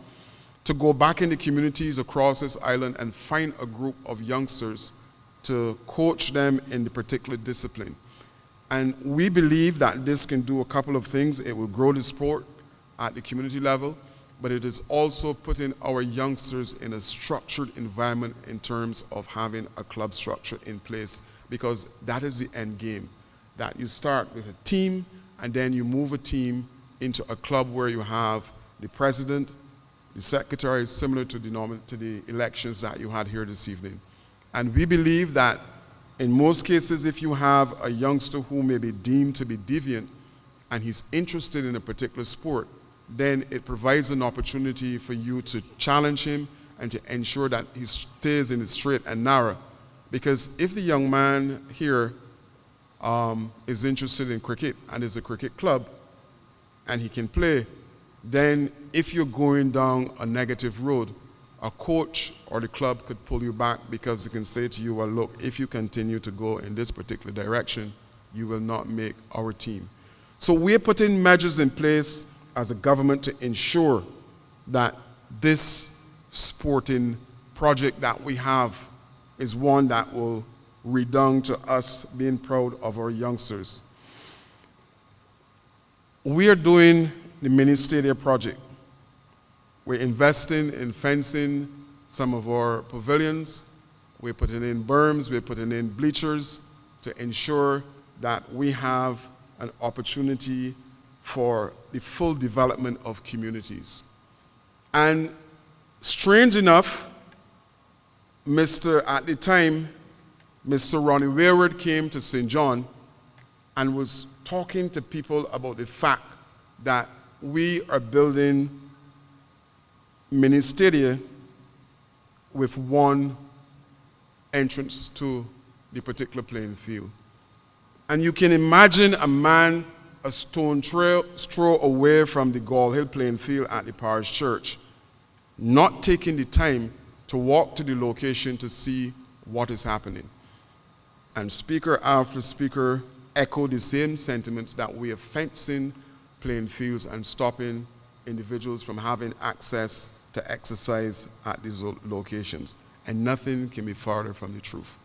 to go back in the communities across this island and find a group of youngsters to coach them in the particular discipline. And we believe that this can do a couple of things. It will grow the sport at the community level. but it is also putting our youngsters in a structured environment in terms of having a club structure in place, because that is the end game. That you start with a team, and then you move a team into a club where you have the president, the secretary, similar to the elections that you had here this evening. And we believe that in most cases, if you have a youngster who may be deemed to be deviant and he's interested in a particular sport, then it provides an opportunity for you to challenge him and to ensure that he stays in the straight and narrow. Because if the young man here is interested in cricket and is a cricket club and he can play, then if you're going down a negative road, a coach or the club could pull you back, because they can say to you, well, look, if you continue to go in this particular direction, you will not make our team. So we're putting measures in place as a government to ensure that this sporting project that we have is one that will redound to us being proud of our youngsters. We are doing the Ministerial project. We're investing in fencing some of our pavilions. We're putting in berms, we're putting in bleachers to ensure that we have an opportunity for the full development of communities. And strange enough, at the time, Mr. Ronnie Wayward came to St. John and was talking to people about the fact that we are building Ministerial with one entrance to the particular playing field. And you can imagine a man a stone throw away from the Gall Hill playing field at the parish church, not taking the time to walk to the location to see what is happening. And speaker after speaker echoed the same sentiments, that we are fencing playing fields and stopping individuals from having access to exercise at these locations. And nothing can be farther from the truth.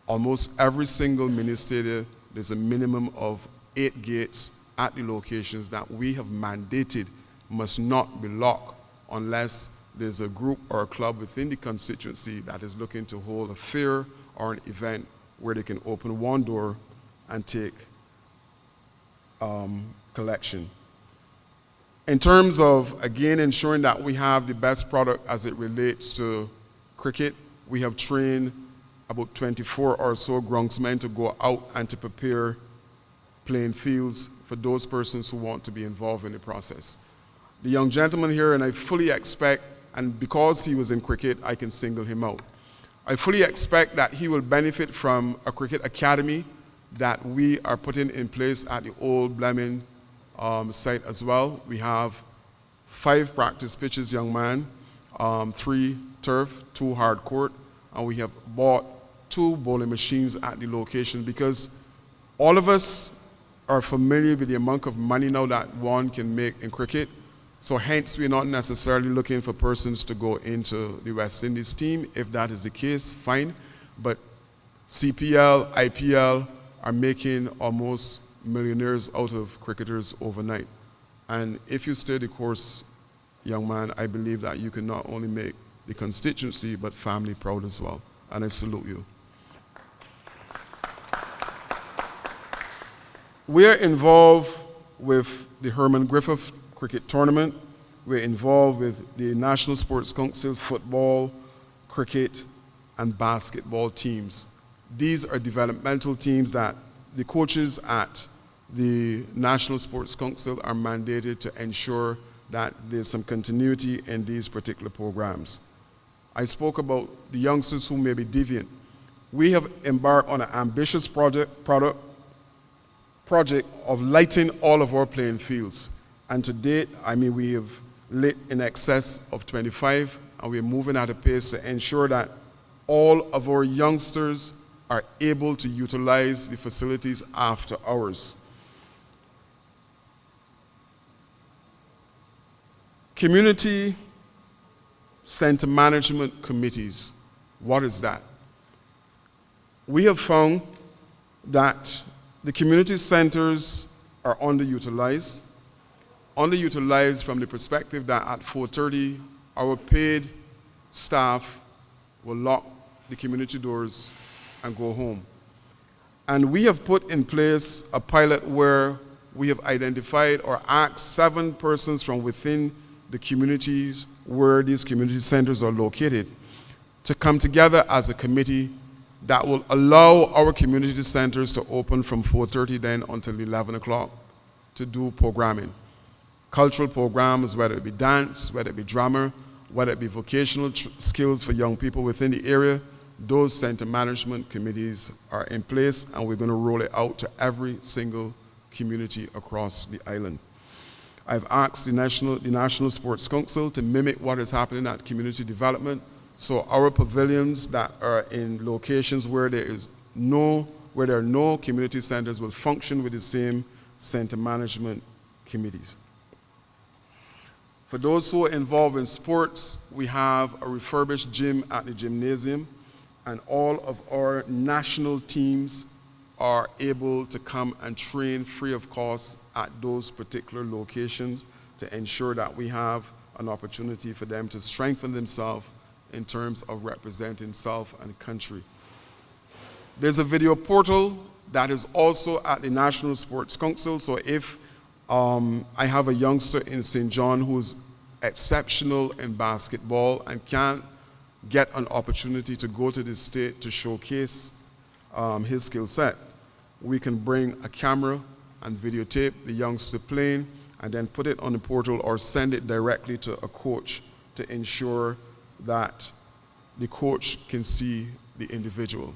Almost every single ministerial, there's a minimum of 8 gates at the locations that we have mandated must not be locked unless there's a group or a club within the constituency that is looking to hold a fair or an event where they can open one door and take collection. In terms of, again, ensuring that we have the best product as it relates to cricket, we have trained about 24 or so groundsmen to go out and to prepare playing fields for those persons who want to be involved in the process. The young gentleman here, and I fully expect, and because he was in cricket, I can single him out. I fully expect that he will benefit from a cricket academy that we are putting in place at the old Bleming site as well. We have 5 practice pitches, young man, 3 turf, 2 hard court, and we have bought 2 bowling machines at the location, because all of us are familiar with the amount of money now that one can make in cricket. So hence, we're not necessarily looking for persons to go into the West Indies team. If that is the case, fine. But CPL, IPL are making almost millionaires out of cricketers overnight. And if you stay the course, young man, I believe that you can not only make the constituency, but family proud as well. And I salute you. We are involved with the Herman Griffith Cricket Tournament. We're involved with the National Sports Council football, cricket, and basketball teams. These are developmental teams that the coaches at the National Sports Council are mandated to ensure that there's some continuity in these particular programs. I spoke about the youngsters who may be deviant. We have embarked on an ambitious project of lighting all of our playing fields. And to date, we have lit in excess of 25, and we're moving at a pace to ensure that all of our youngsters are able to utilize the facilities after hours. Community center management committees, what is that? We have found that the community centers are underutilized. underutilized from the perspective that at 4:30, our paid staff will lock the community doors and go home. And we have put in place a pilot where we have identified or asked 7 persons from within the communities where these community centers are located to come together as a committee that will allow our community centers to open from 4:30 then until 11 o'clock to do programming. Cultural programs, whether it be dance, whether it be drama, whether it be vocational skills for young people within the area, those center management committees are in place, and we're going to roll it out to every single community across the island. I've asked the National Sports Council to mimic what is happening at community development. So our pavilions that are in locations where there are no community centers will function with the same center management committees. For those who are involved in sports, we have a refurbished gym at the gymnasium, and all of our national teams are able to come and train free of cost at those particular locations to ensure that we have an opportunity for them to strengthen themselves in terms of representing self and country. There's a video portal that is also at the National Sports Council, so if I have a youngster in St. John who's exceptional in basketball and can't get an opportunity to go to the state to showcase his skill set, we can bring a camera and videotape the youngster playing and then put it on the portal or send it directly to a coach to ensure that the coach can see the individual.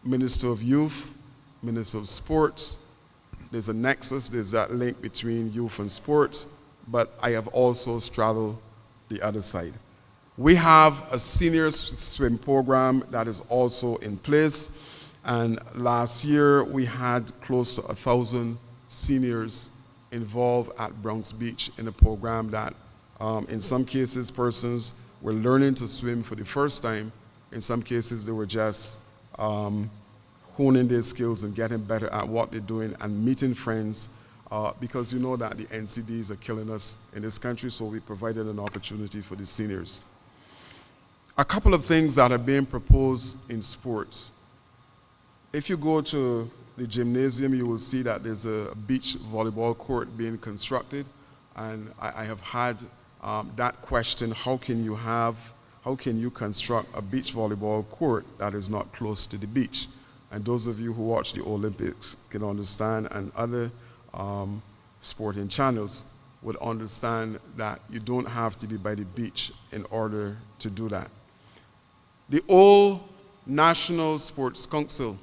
Minister of Youth, Minister of Sports, there's a nexus, there's that link between youth and sports, but I have also straddled the other side. We have a senior swim program that is also in place, and last year we had close to 1,000 seniors involved at Bronx Beach in a program that in some cases persons were learning to swim for the first time. In some cases they were just honing their skills and getting better at what they're doing and meeting friends because you know that the NCDs are killing us in this country, so we provided an opportunity for the seniors. A couple of things that are being proposed in sports. If you go to the gymnasium, you will see that there's a beach volleyball court being constructed, and I have had that question, how can you construct a beach volleyball court that is not close to the beach? And those of you who watch the Olympics can understand, and other sporting channels would understand that you don't have to be by the beach in order to do that. The old National Sports Council,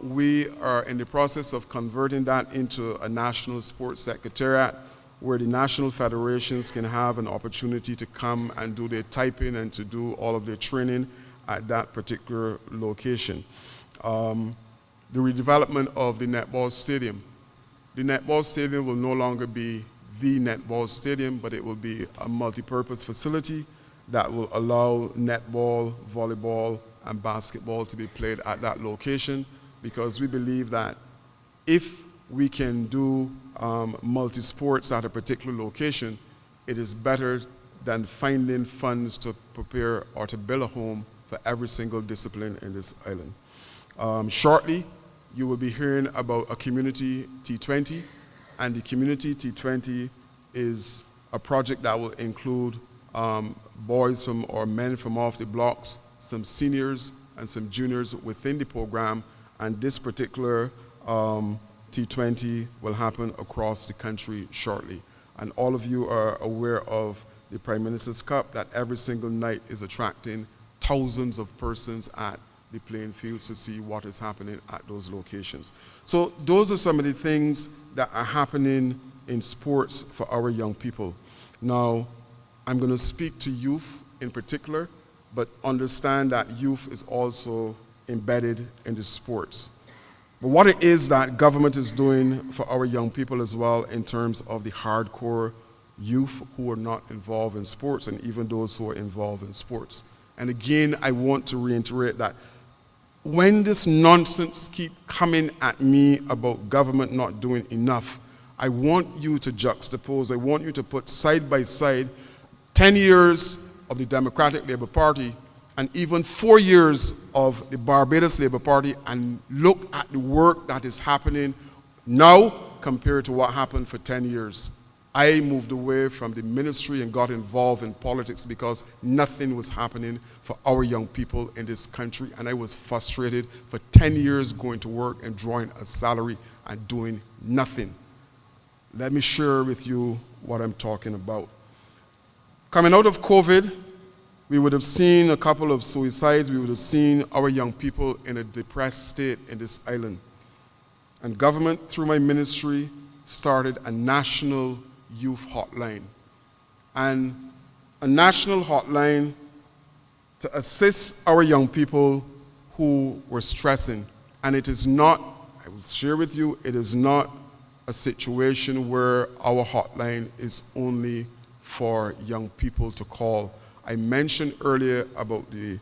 we are in the process of converting that into a National Sports Secretariat where the national federations can have an opportunity to come and do their typing and to do all of their training at that particular location. The redevelopment of the netball stadium. The netball stadium will no longer be the netball stadium, but it will be a multi-purpose facility that will allow netball, volleyball, and basketball to be played at that location, because we believe that if we can do multi-sports at a particular location, it is better than finding funds to prepare or to build a home for every single discipline in this island. Shortly, you will be hearing about a community T20, and the community T20 is a project that will include boys from or men from off the blocks, some seniors and some juniors within the program, and this particular T20 will happen across the country shortly. And all of you are aware of the Prime Minister's Cup that every single night is attracting thousands of persons at the playing fields to see what is happening at those locations. So those are some of the things that are happening in sports for our young people. Now, I'm going to speak to youth in particular, but understand that youth is also embedded in the sports. But what it is that government is doing for our young people as well in terms of the hardcore youth who are not involved in sports and even those who are involved in sports. And again, I want to reiterate that when this nonsense keep coming at me about government not doing enough, I want you to juxtapose, I want you to put side by side 10 years of the Democratic Labour Party and even 4 years of the Barbados Labour Party and look at the work that is happening now compared to what happened for 10 years. I moved away from the ministry and got involved in politics because nothing was happening for our young people in this country, and I was frustrated for 10 years going to work and drawing a salary and doing nothing. Let me share with you what I'm talking about. Coming out of COVID, we would have seen a couple of suicides. We would have seen our young people in a depressed state in this island. And government, through my ministry, started a national youth hotline. And a national hotline to assist our young people who were stressing. And it is not, I will share with you, it is not a situation where our hotline is only for young people to call. I mentioned earlier about the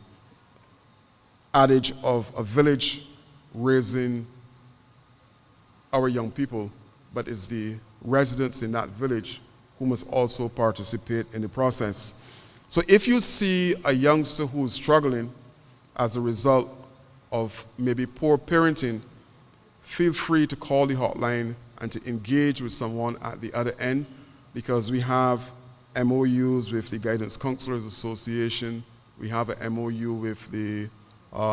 adage of a village raising our young people, but it's the residents in that village who must also participate in the process. So if you see a youngster who is struggling as a result of maybe poor parenting, feel free to call the hotline and to engage with someone at the other end, because we have MOUs with the Guidance Counselors Association. We have an MOU with the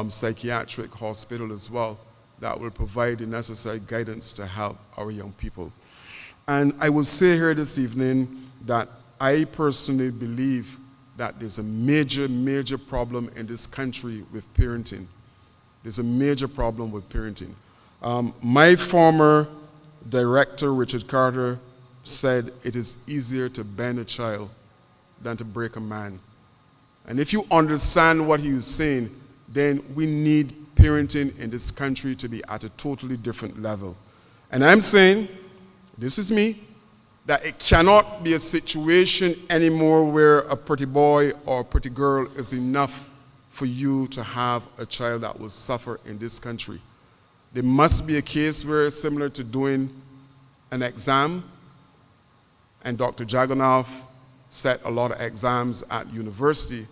psychiatric hospital as well that will provide the necessary guidance to help our young people. And I will say here this evening that I personally believe that there's a major, major problem in this country with parenting. There's a major problem with parenting. My former director, Richard Carter, said it is easier to bend a child than to break a man. And if you understand what he was saying, then we need parenting in this country to be at a totally different level. And I'm saying, this is me, that it cannot be a situation anymore where a pretty boy or a pretty girl is enough for you to have a child that will suffer in this country. There must be a case where it's similar to doing an exam, and Dr. Jagannath set a lot of exams at university.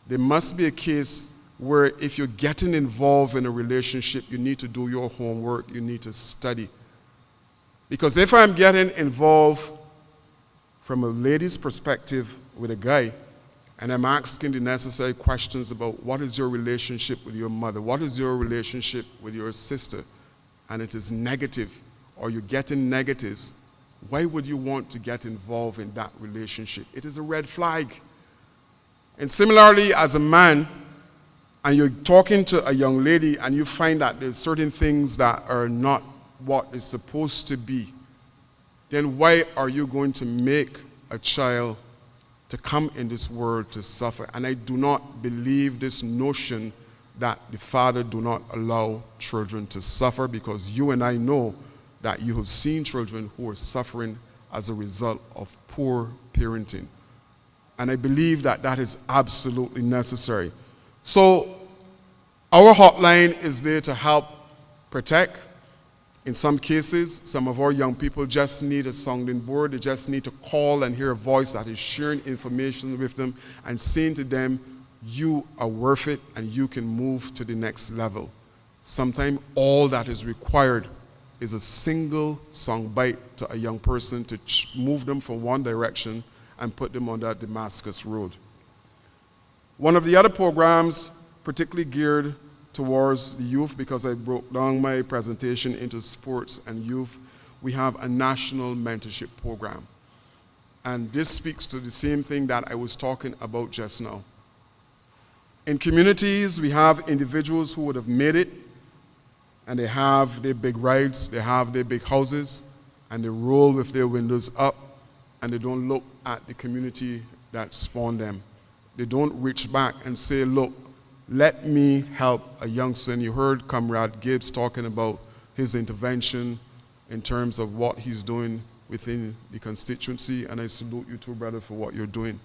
There must be a case where if you're getting involved in a relationship, you need to do your homework, you need to study. Because if I'm getting involved from a lady's perspective with a guy, and I'm asking the necessary questions about what is your relationship with your mother, what is your relationship with your sister, and it is negative, or you're getting negatives, why would you want to get involved in that relationship? It is a red flag. And similarly, as a man, and you're talking to a young lady and you find that there's certain things that are not what is supposed to be, then why are you going to make a child to come in this world to suffer? And I do not believe this notion that the father do not allow children to suffer, because you and I know that you have seen children who are suffering as a result of poor parenting. And I believe that that is absolutely necessary. So our hotline is there to help protect. In some cases, some of our young people just need a sounding board. They just need to call and hear a voice that is sharing information with them and saying to them, you are worth it and you can move to the next level. Sometimes all that is required is a single soundbite to a young person to move them from one direction and put them on that Damascus road. One of the other programs, particularly geared towards the youth, because I broke down my presentation into sports and youth, we have a national mentorship program. And this speaks to the same thing that I was talking about just now. In communities, we have individuals who would have made it, and they have their big rides, they have their big houses, and they roll with their windows up, and they don't look at the community that spawned them. They don't reach back and say, look, let me help a youngster. And you heard Comrade Gibbs talking about his intervention in terms of what he's doing within the constituency, and I salute you too, brother, for what you're doing.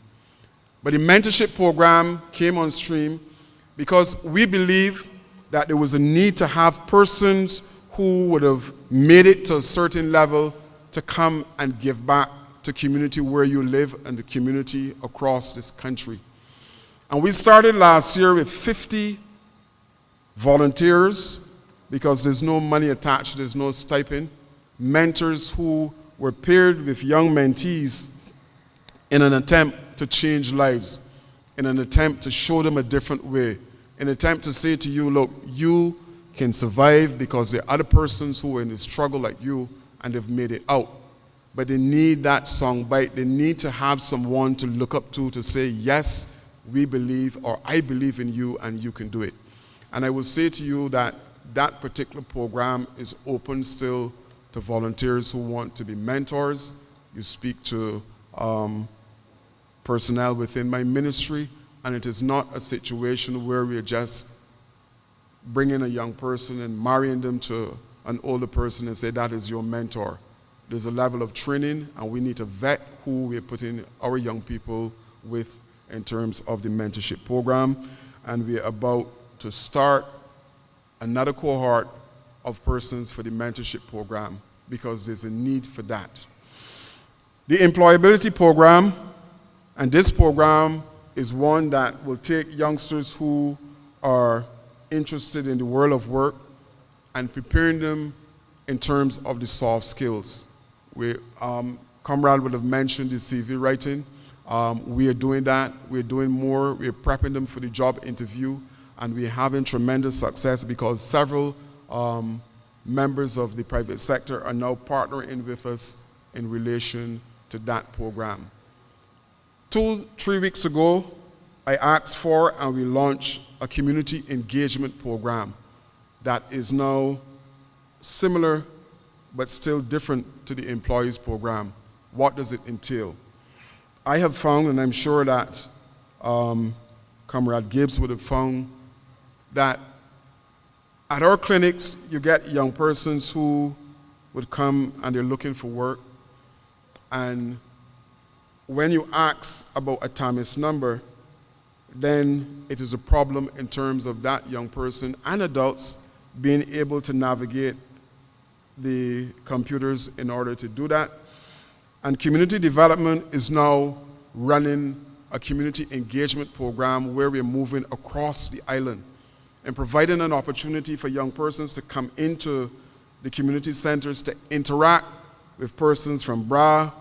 But the mentorship program came on stream because we believe that there was a need to have persons who would have made it to a certain level to come and give back to community where you live and the community across this country. And we started last year with 50 volunteers, because there's no money attached, there's no stipend, mentors who were paired with young mentees in an attempt to change lives, in an attempt to show them a different way, in an attempt to say to you, look, you can survive because there are other persons who are in the struggle like you and they've made it out. But they need that song bite. They need to have someone to look up to say, yes, we believe, or I believe in you and you can do it. And I will say to you that that particular program is open still to volunteers who want to be mentors. You speak to personnel within my ministry, and it is not a situation where we are just bringing a young person and marrying them to an older person and say that is your mentor. There's a level of training, and we need to vet who we're putting our young people with in terms of the mentorship program. And we're about to start another cohort of persons for the mentorship program because there's a need for that. The employability program, and this program is one that will take youngsters who are interested in the world of work and preparing them in terms of the soft skills. Comrade would have mentioned the CV writing. We are doing that. We're doing more. We're prepping them for the job interview, and we're having tremendous success because several members of the private sector are now partnering with us in relation to that program. 2-3 weeks ago, I asked for and we launched a community engagement program that is now similar but still different to the employees program. What does it entail? I have found, and I'm sure that Comrade Gibbs would have found, that at our clinics, you get young persons who would come and they're looking for work, and when you ask about a TAMIS number, then it is a problem in terms of that young person and adults being able to navigate the computers in order to do that. And community development is now running a community engagement program where we're moving across the island and providing an opportunity for young persons to come into the community centers to interact with persons from BRA,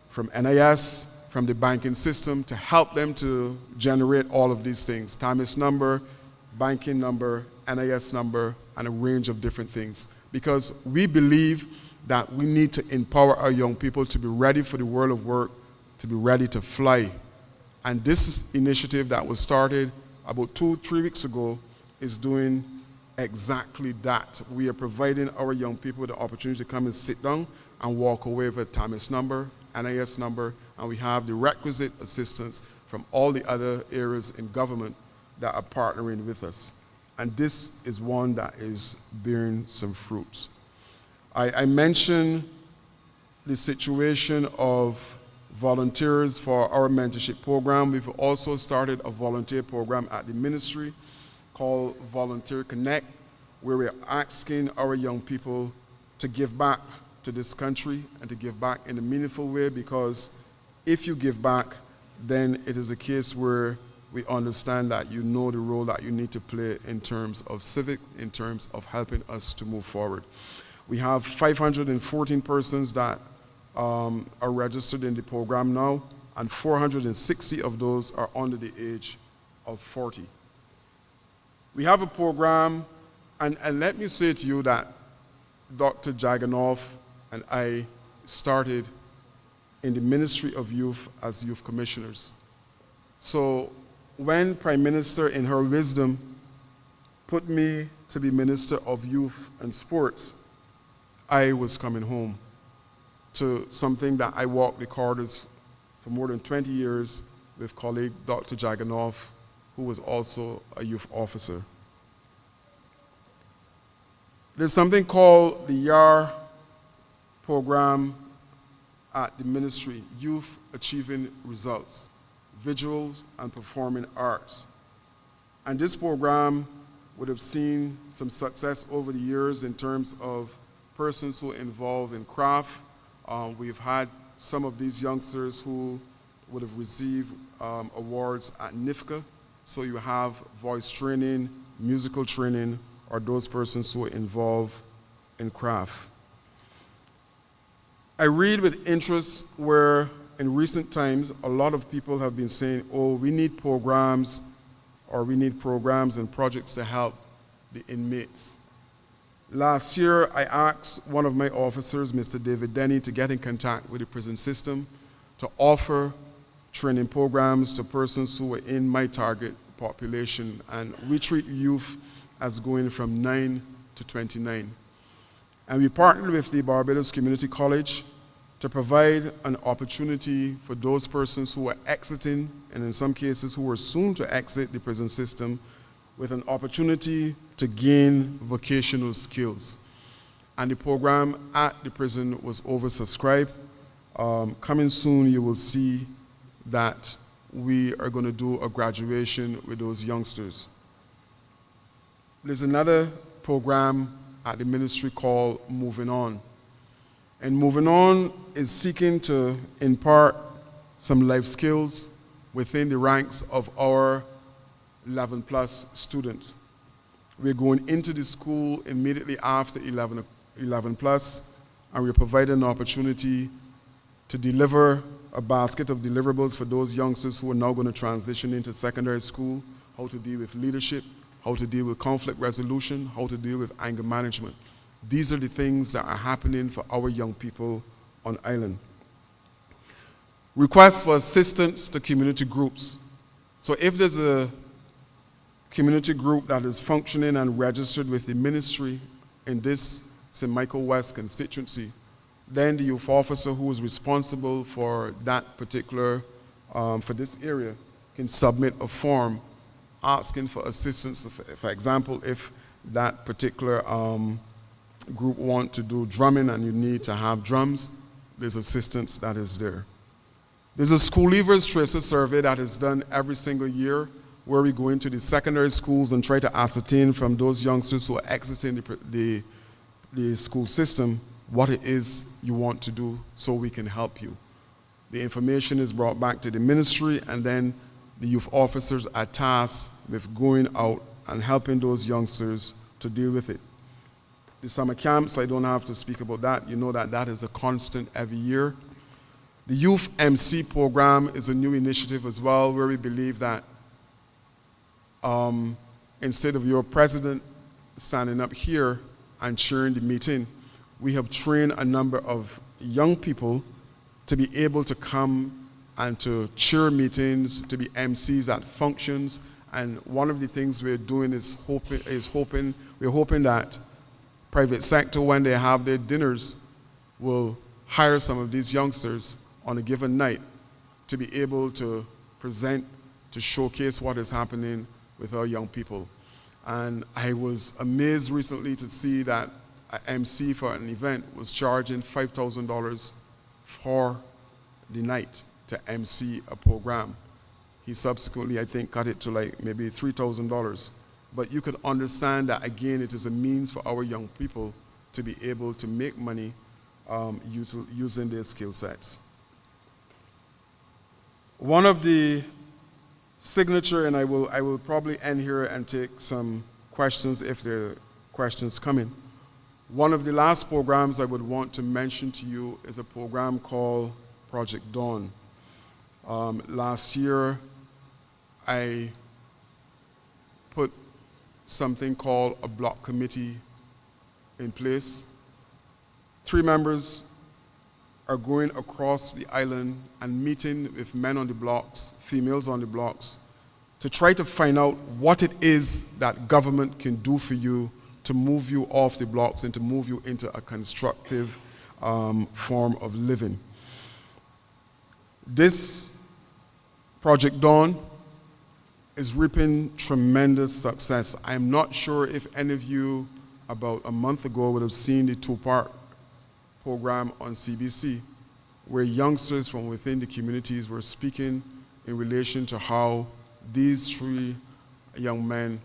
from NIS, from the banking system, to help them to generate all of these things: TAMIS number, banking number, NIS number, and a range of different things. Because we believe that we need to empower our young people to be ready for the world of work, to be ready to fly. And this initiative that was started about 2-3 weeks ago is doing exactly that. We are providing our young people the opportunity to come and sit down and walk away with a TAMIS number, NIS number, and we have the requisite assistance from all the other areas in government that are partnering with us. And this is one that is bearing some fruits. I mentioned the situation of volunteers for our mentorship program. We've also started a volunteer program at the ministry called Volunteer Connect, where we're asking our young people to give back to this country and to give back in a meaningful way, because if you give back, then it is a case where we understand that you know the role that you need to play in terms of civic, in terms of helping us to move forward. We have 514 persons that are registered in the program now, and 460 of those are under the age of 40. We have a program, and let me say to you that Dr. Jaganoff and I started in the Ministry of Youth as youth commissioners. So when Prime Minister, in her wisdom, put me to be Minister of Youth and Sports, I was coming home to something that I walked the corridors for more than 20 years with colleague Dr. Jaganoff, who was also a youth officer. There's something called the YAR program at the ministry, Youth Achieving Results, Visuals and Performing Arts. And this program would have seen some success over the years in terms of persons who are involved in craft, We've had some of these youngsters who would have received awards at NIFCA. So you have voice training, musical training, or those persons who are involved in craft. I read with interest where in recent times a lot of people have been saying, oh, we need programs and projects to help the inmates. Last year, I asked one of my officers, Mr. David Denny, to get in contact with the prison system to offer training programs to persons who were in my target population. And we treat youth as going from 9 to 29. And we partnered with the Barbados Community College to provide an opportunity for those persons who are exiting, and in some cases who are soon to exit the prison system, with an opportunity to gain vocational skills. And the program at the prison was oversubscribed. Coming soon, you will see that we are going to do a graduation with those youngsters. There's another program at the ministry called Moving On. And Moving On is seeking to impart some life skills within the ranks of our 11+ students. We're going into the school immediately after 11+, and we're providing an opportunity to deliver a basket of deliverables for those youngsters who are now going to transition into secondary school, how to deal with leadership, how to deal with conflict resolution, how to deal with anger management. These are the things that are happening for our young people on island. Requests for assistance to community groups. So if there's a community group that is functioning and registered with the ministry in this St. Michael West constituency, then the youth officer who is responsible for that particular, for this area, can submit a form asking for assistance. For example, if that particular group want to do drumming and you need to have drums, there's assistance that is there. There's a school leavers tracer survey that is done every single year where we go into the secondary schools and try to ascertain from those youngsters who are exiting the school system what it is you want to do so we can help you. The information is brought back to the ministry, and then the youth officers are tasked with going out and helping those youngsters to deal with it. The summer camps, I don't have to speak about that. You know that that is a constant every year. The Youth MC program is a new initiative as well, where we believe that instead of your president standing up here and chairing the meeting, we have trained a number of young people to be able to come and to chair meetings, to be MCs at functions. And one of the things we're doing is we're hoping that private sector, when they have their dinners, will hire some of these youngsters on a given night to be able to present, to showcase what is happening with our young people. And I was amazed recently to see that an MC for an event was charging $5,000 for the night to MC a program. He subsequently, I think, cut it to like maybe $3,000. But you could understand that, again, it is a means for our young people to be able to make money using their skill sets. One of the signature, and I will probably end here and take some questions if there are questions coming. One of the last programs I would want to mention to you is a program called Project Dawn. Last year, I put something called a block committee in place. 3 members are going across the island and meeting with men on the blocks, females on the blocks, to try to find out what it is that government can do for you to move you off the blocks and to move you into a constructive form of living. This Project Dawn is reaping tremendous success. I'm not sure if any of you about a month ago would have seen the 2-part program on CBC, where youngsters from within the communities were speaking in relation to how these 3 young men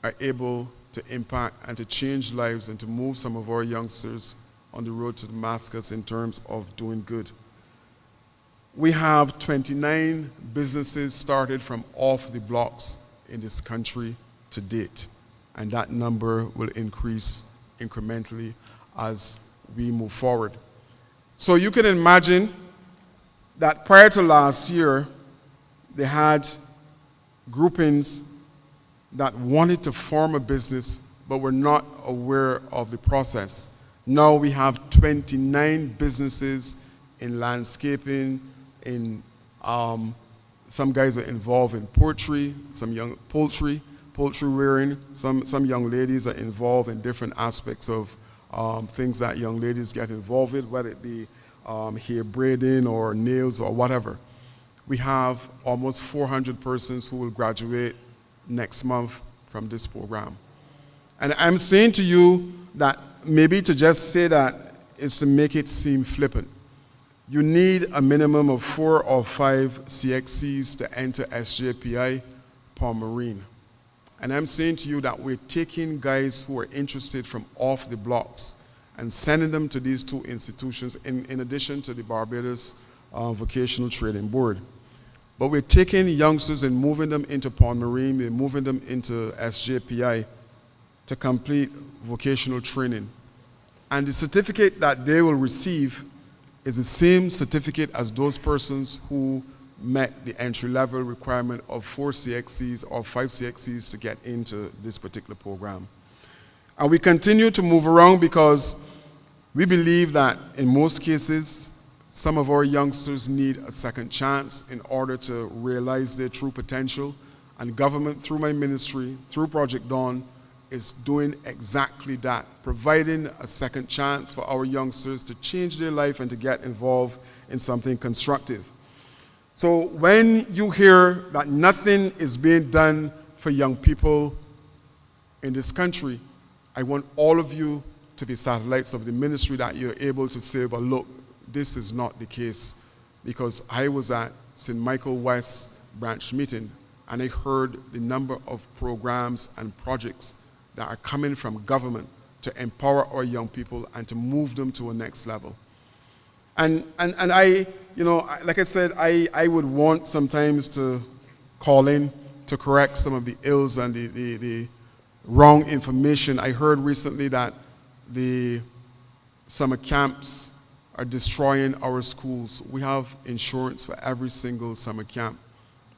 are able to impact and to change lives and to move some of our youngsters on the road to Damascus in terms of doing good. We have 29 businesses started from off the blocks in this country to date, and that number will increase incrementally as we move forward. So you can imagine that prior to last year, they had groupings that wanted to form a business but were not aware of the process. Now we have 29 businesses in landscaping, in some guys are involved in poultry, some young poultry rearing, some young ladies are involved in different aspects of things that young ladies get involved with, whether it be hair braiding or nails or whatever. We have almost 400 persons who will graduate next month from this program. And I'm saying to you that maybe to just say that is to make it seem flippant. You need a minimum of 4 or 5 CXCs to enter SJPI per Marine. And I'm saying to you that we're taking guys who are interested from off the blocks and sending them to these 2 institutions in addition to the Barbados Vocational Training Board. But we're taking youngsters and moving them into Pond Marine, we're moving them into SJPI to complete vocational training. And the certificate that they will receive is the same certificate as those persons who met the entry-level requirement of 4 CXCs or 5 CXCs to get into this particular program. And we continue to move around because we believe that in most cases, some of our youngsters need a second chance in order to realize their true potential. And government, through my ministry, through Project Dawn, is doing exactly that, providing a second chance for our youngsters to change their life and to get involved in something constructive. So when you hear that nothing is being done for young people in this country, I want all of you to be satellites of the ministry, that you're able to say, well, look, this is not the case. Because I was at St. Michael West branch meeting, and I heard the number of programs and projects that are coming from government to empower our young people and to move them to a next level. And I, you know, like I said, I would want sometimes to call in to correct some of the ills and the wrong information. I heard recently that the summer camps are destroying our schools. We have insurance for every single summer camp,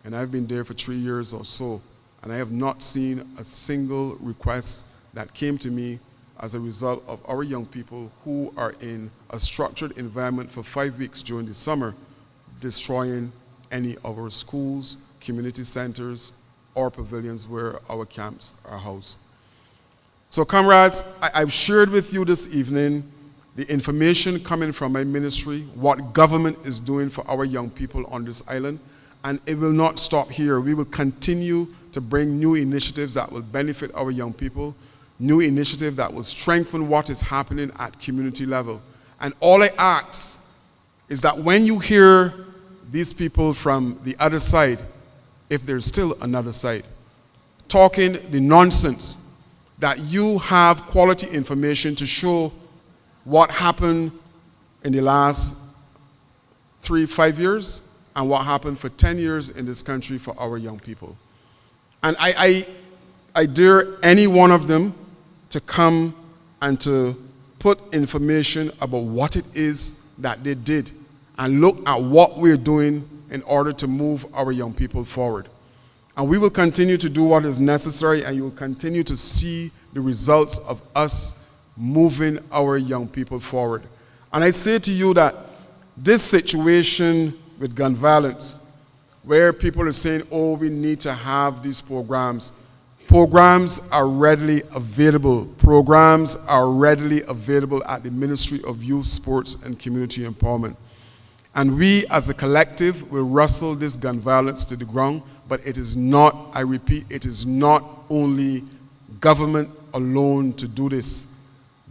and I've been there for 3 years or so, and I have not seen a single request that came to me as a result of our young people who are in a structured environment for 5 weeks during the summer, destroying any of our schools, community centers, or pavilions where our camps are housed. So comrades, I've shared with you this evening the information coming from my ministry, what government is doing for our young people on this island, and it will not stop here. We will continue to bring new initiatives that will benefit our young people, new initiative that will strengthen what is happening at community level. And all I ask is that when you hear these people from the other side, if there's still another side, talking the nonsense, that you have quality information to show what happened in the last 3-5 years and what happened for 10 years in this country for our young people. And I dare any one of them to come and to put information about what it is that they did and look at what we're doing in order to move our young people forward. And we will continue to do what is necessary, and you will continue to see the results of us moving our young people forward. And I say to you that this situation with gun violence, where people are saying, oh, we need to have these programs. Programs are readily available. Programs are readily available at the Ministry of Youth, Sports, and Community Empowerment. And we as a collective will wrestle this gun violence to the ground, but it is not, I repeat, it is not only government alone to do this.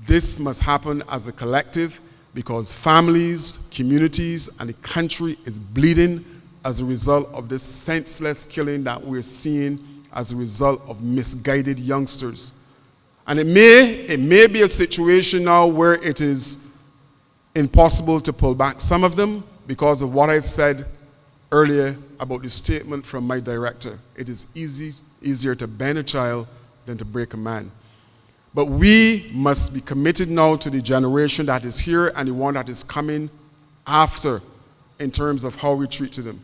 This must happen as a collective because families, communities, and the country is bleeding as a result of this senseless killing that we're seeing as a result of misguided youngsters. And it may be a situation now where it is impossible to pull back some of them because of what I said earlier about the statement from my director. It is easier to bend a child than to break a man. But we must be committed now to the generation that is here and the one that is coming after in terms of how we treat them.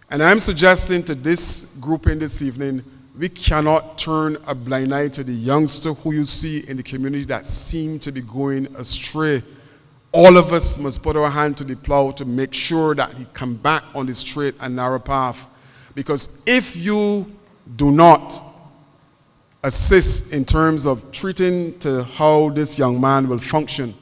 And I'm suggesting to this grouping this evening, we cannot turn a blind eye to the youngster who you see in the community that seem to be going astray. All of us must put our hand to the plow to make sure that he come back on the straight and narrow path. Because if you do not assist in terms of treating to how this young man will function,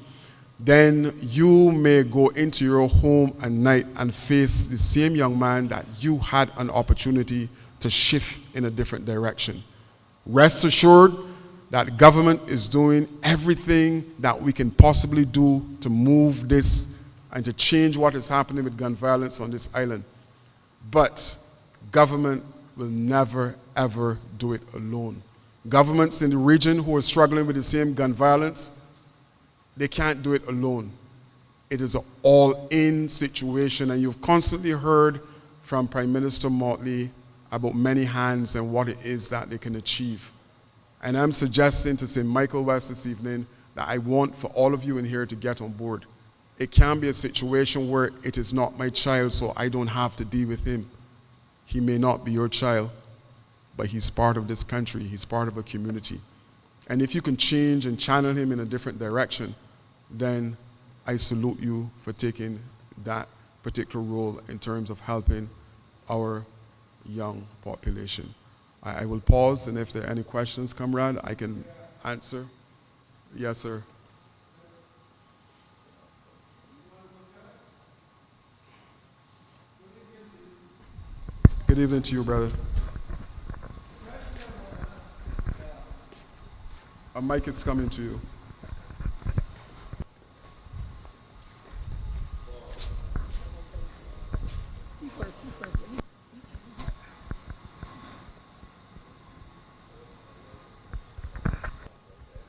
then you may go into your home at night and face the same young man that you had an opportunity to shift in a different direction. Rest assured that government is doing everything that we can possibly do to move this and to change what is happening with gun violence on this island. But government will never, ever do it alone. Governments in the region who are struggling with the same gun violence, they can't do it alone. It is an all-in situation, and you've constantly heard from Prime Minister Motley about many hands and what it is that they can achieve. And I'm suggesting to St. Michael West this evening that I want for all of you in here to get on board. It can be a situation where it is not my child, so I don't have to deal with him. He may not be your child, but he's part of this country. He's part of a community. And if you can change and channel him in a different direction, then I salute you for taking that particular role in terms of helping our young population. I will pause, and if there are any questions, comrade, I can answer. Yes, sir. Good evening to you, brother. A mic is coming to you.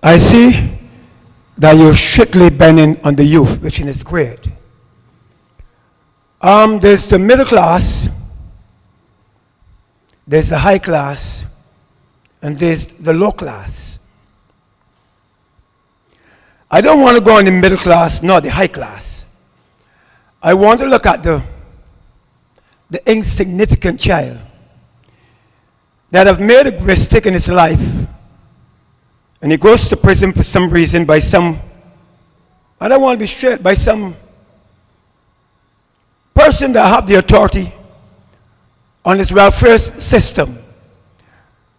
I see that you're strictly bending on the youth, which is great. There's the middle class, there's the high class, and there's the low class. I don't want to go on the middle class nor the high class. I want to look at the insignificant child that have made a mistake in his life, and he goes to prison for some reason by some, I don't want to be straight, by some person that have the authority on his welfare system,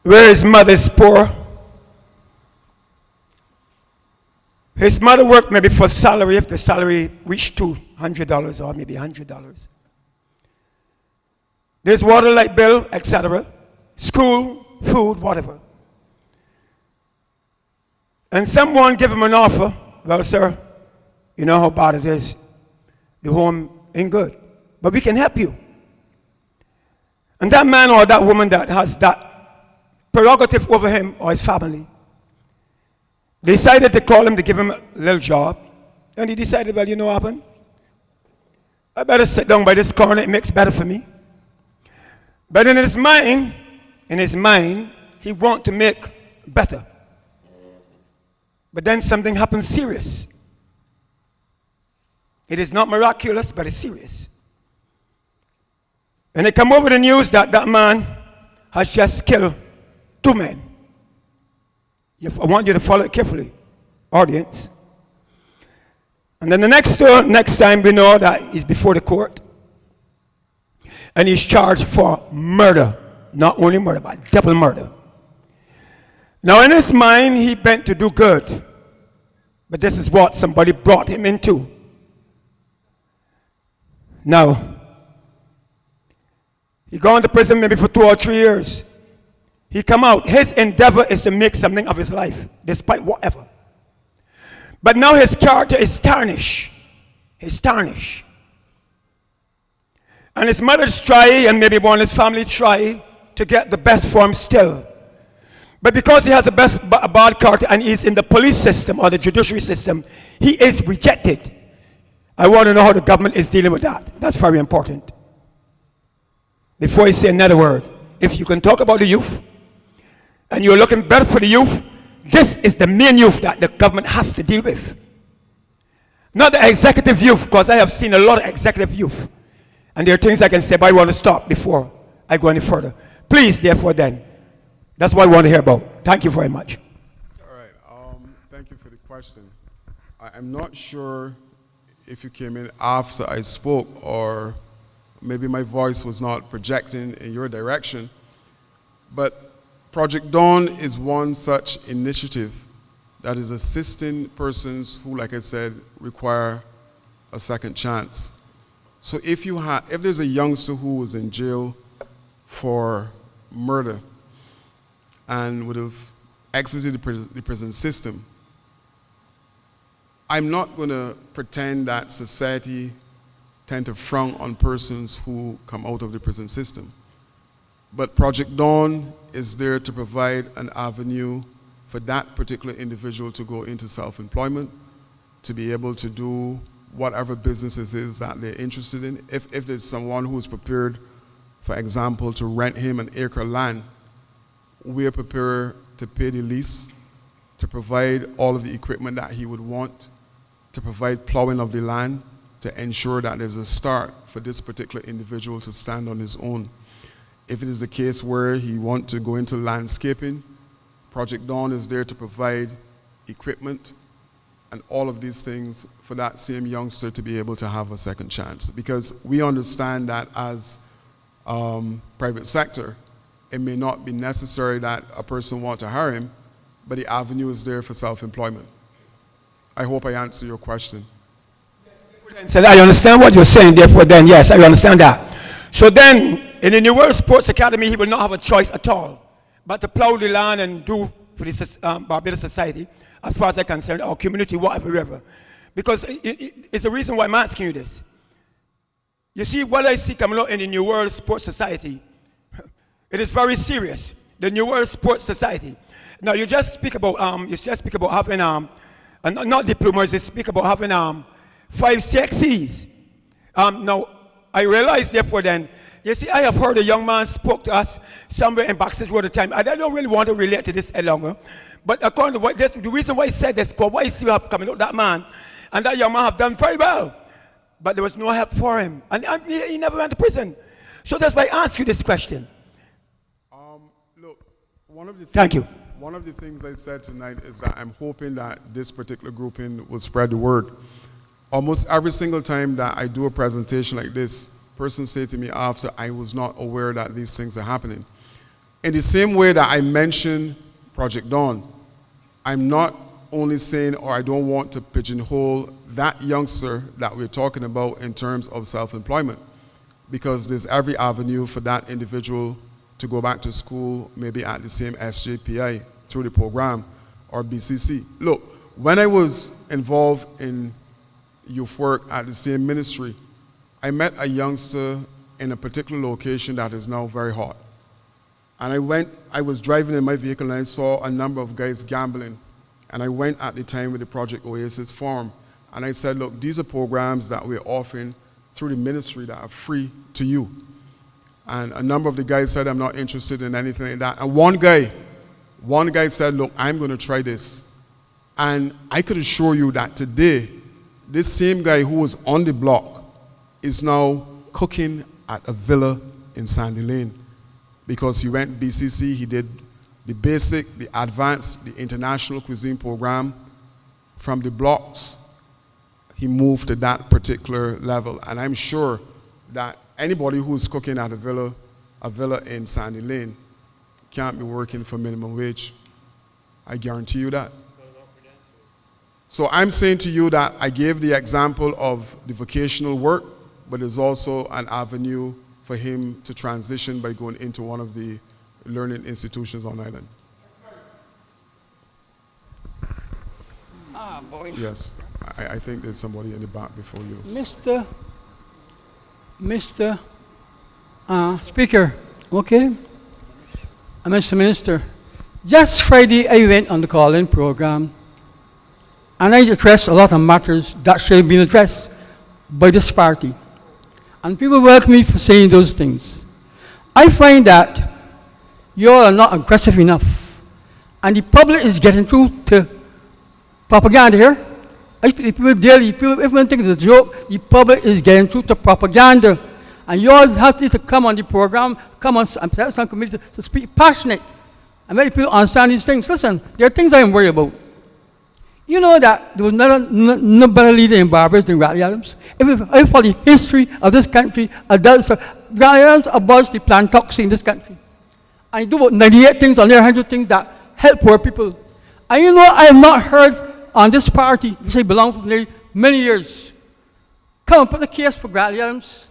where his mother is poor. His mother worked maybe for salary, if the salary reached $200 or maybe $100. There's water, light bill, etc. School, food, whatever. And someone give him an offer. Well, sir, you know how bad it is. The home ain't good, but we can help you. And that man or that woman that has that prerogative over him or his family decided to call him to give him a little job. And he decided, well, you know what happened? I better sit down by this corner, it makes better for me. But in his mind, he wants to make better. But then something happens serious. It is not miraculous, but it's serious. And it come over the news that that man has just killed 2 men. I want you to follow it carefully, audience. And then the next time we know that he's before the court. And he's charged for murder. Not only murder, but double murder. Now in his mind, he bent to do good. But this is what somebody brought him into. Now, he gone to prison maybe for 2 or 3 years. He come out. His endeavor is to make something of his life, despite whatever. But now his character is tarnished. He's tarnished. And his mother's try, and maybe one of his family try, to get the best for him still. But because he has a bad character and he's in the police system or the judiciary system, he is rejected. I want to know how the government is dealing with that. That's very important. Before I say another word, if you can talk about the youth, and you're looking better for the youth, this is the main youth that the government has to deal with. Not the executive youth, because I have seen a lot of executive youth. And there are things I can say, but I want to stop before I go any further. Please, therefore, then. That's what I want to hear about. Thank you very much. All right. Thank you for the question. I'm not sure if you came in after I spoke, or maybe my voice was not projecting in your direction. But Project Dawn is one such initiative that is assisting persons who, like I said, require a second chance. So if there's a youngster who was in jail for murder and would have exited the prison system, I'm not going to pretend that society tend to frown on persons who come out of the prison system. But Project Dawn is there to provide an avenue for that particular individual to go into self-employment, to be able to do whatever businesses is that they're interested in. If there's someone who's prepared, for example, to rent him an acre of land, we are prepared to pay the lease, to provide all of the equipment that he would want, to provide plowing of the land, to ensure that there's a start for this particular individual to stand on his own. If it is a case where he wants to go into landscaping, Project Dawn is there to provide equipment and all of these things for that same youngster to be able to have a second chance. Because we understand that as private sector, it may not be necessary that a person wants to hire him, but the avenue is there for self-employment. I hope I answer your question. Said, I understand what you're saying, therefore then, yes, I understand that. So then, in the New World Sports Academy, he will not have a choice at all, but to plow the land and do for the Barbados society, as far as I'm concerned, our community, whatever. Because it's the reason why I'm asking you this. You see, what I see coming out in the New World Sports Society, it is very serious. The New World Sports Society. Now, you just speak about having, not diplomas, you speak about having 5 CXCs. Now, I realize, therefore, then, you see, I have heard a young man spoke to us somewhere in Baxter's Road at the time. I don't really want to relate to this any longer. But according to what the reason why he said this, because why you see have coming out, that man, and that young man have done very well. But there was no help for him. And he never went to prison. So that's why I ask you this question. Look, one of the Thank you. One of the things I said tonight is that I'm hoping that this particular grouping will spread the word. Almost every single time that I do a presentation like this, person say to me after, I was not aware that these things are happening. In the same way that I mentioned Project Dawn, I'm not only saying, or I don't want to pigeonhole that youngster that we're talking about in terms of self-employment, because there's every avenue for that individual to go back to school, maybe at the same SJPI through the program or BCC. Look, when I was involved in youth work at the same ministry, I met a youngster in a particular location that is now very hot. And I was driving in my vehicle and I saw a number of guys gambling. And I went at the time with the Project Oasis Forum. And I said, look, these are programs that we're offering through the ministry that are free to you. And a number of the guys said, I'm not interested in anything like that. And one guy said, look, I'm going to try this. And I could assure you that today, this same guy who was on the block is now cooking at a villa in Sandy Lane, because he went BCC, he did the basic, the advanced, the international cuisine program. From the blocks, he moved to that particular level. And I'm sure that anybody who's cooking at a villa in Sandy Lane can't be working for minimum wage. I guarantee you that. So I'm saying to you that I gave the example of the vocational work, but there's also an avenue for him to transition by going into one of the learning institutions on island. Ah, boy. Yes, I think there's somebody in the back before you. Mr. Speaker, okay? Mr. Minister, just Friday I went on the call-in program and I addressed a lot of matters that should have been addressed. by this party. And people welcome me for saying those things. I find that you all are not aggressive enough. And the public is getting through to propaganda here. I speak to people daily. People, everyone thinks it's a joke. The public is getting through to propaganda. And you all have to come on the program, come on some committees to speak passionate and make people understand these things. Listen, there are things I am worried about. You know that there was no better leader in Barbados than Grantley Adams. If I follow the history of this country, Grantley Adams abolished the plantocracy in this country. And he do about 98 things on there, 100 things that help poor people. And you know, I have not heard on this party, which I belong to for nearly many years, come and put a case for Grantley Adams.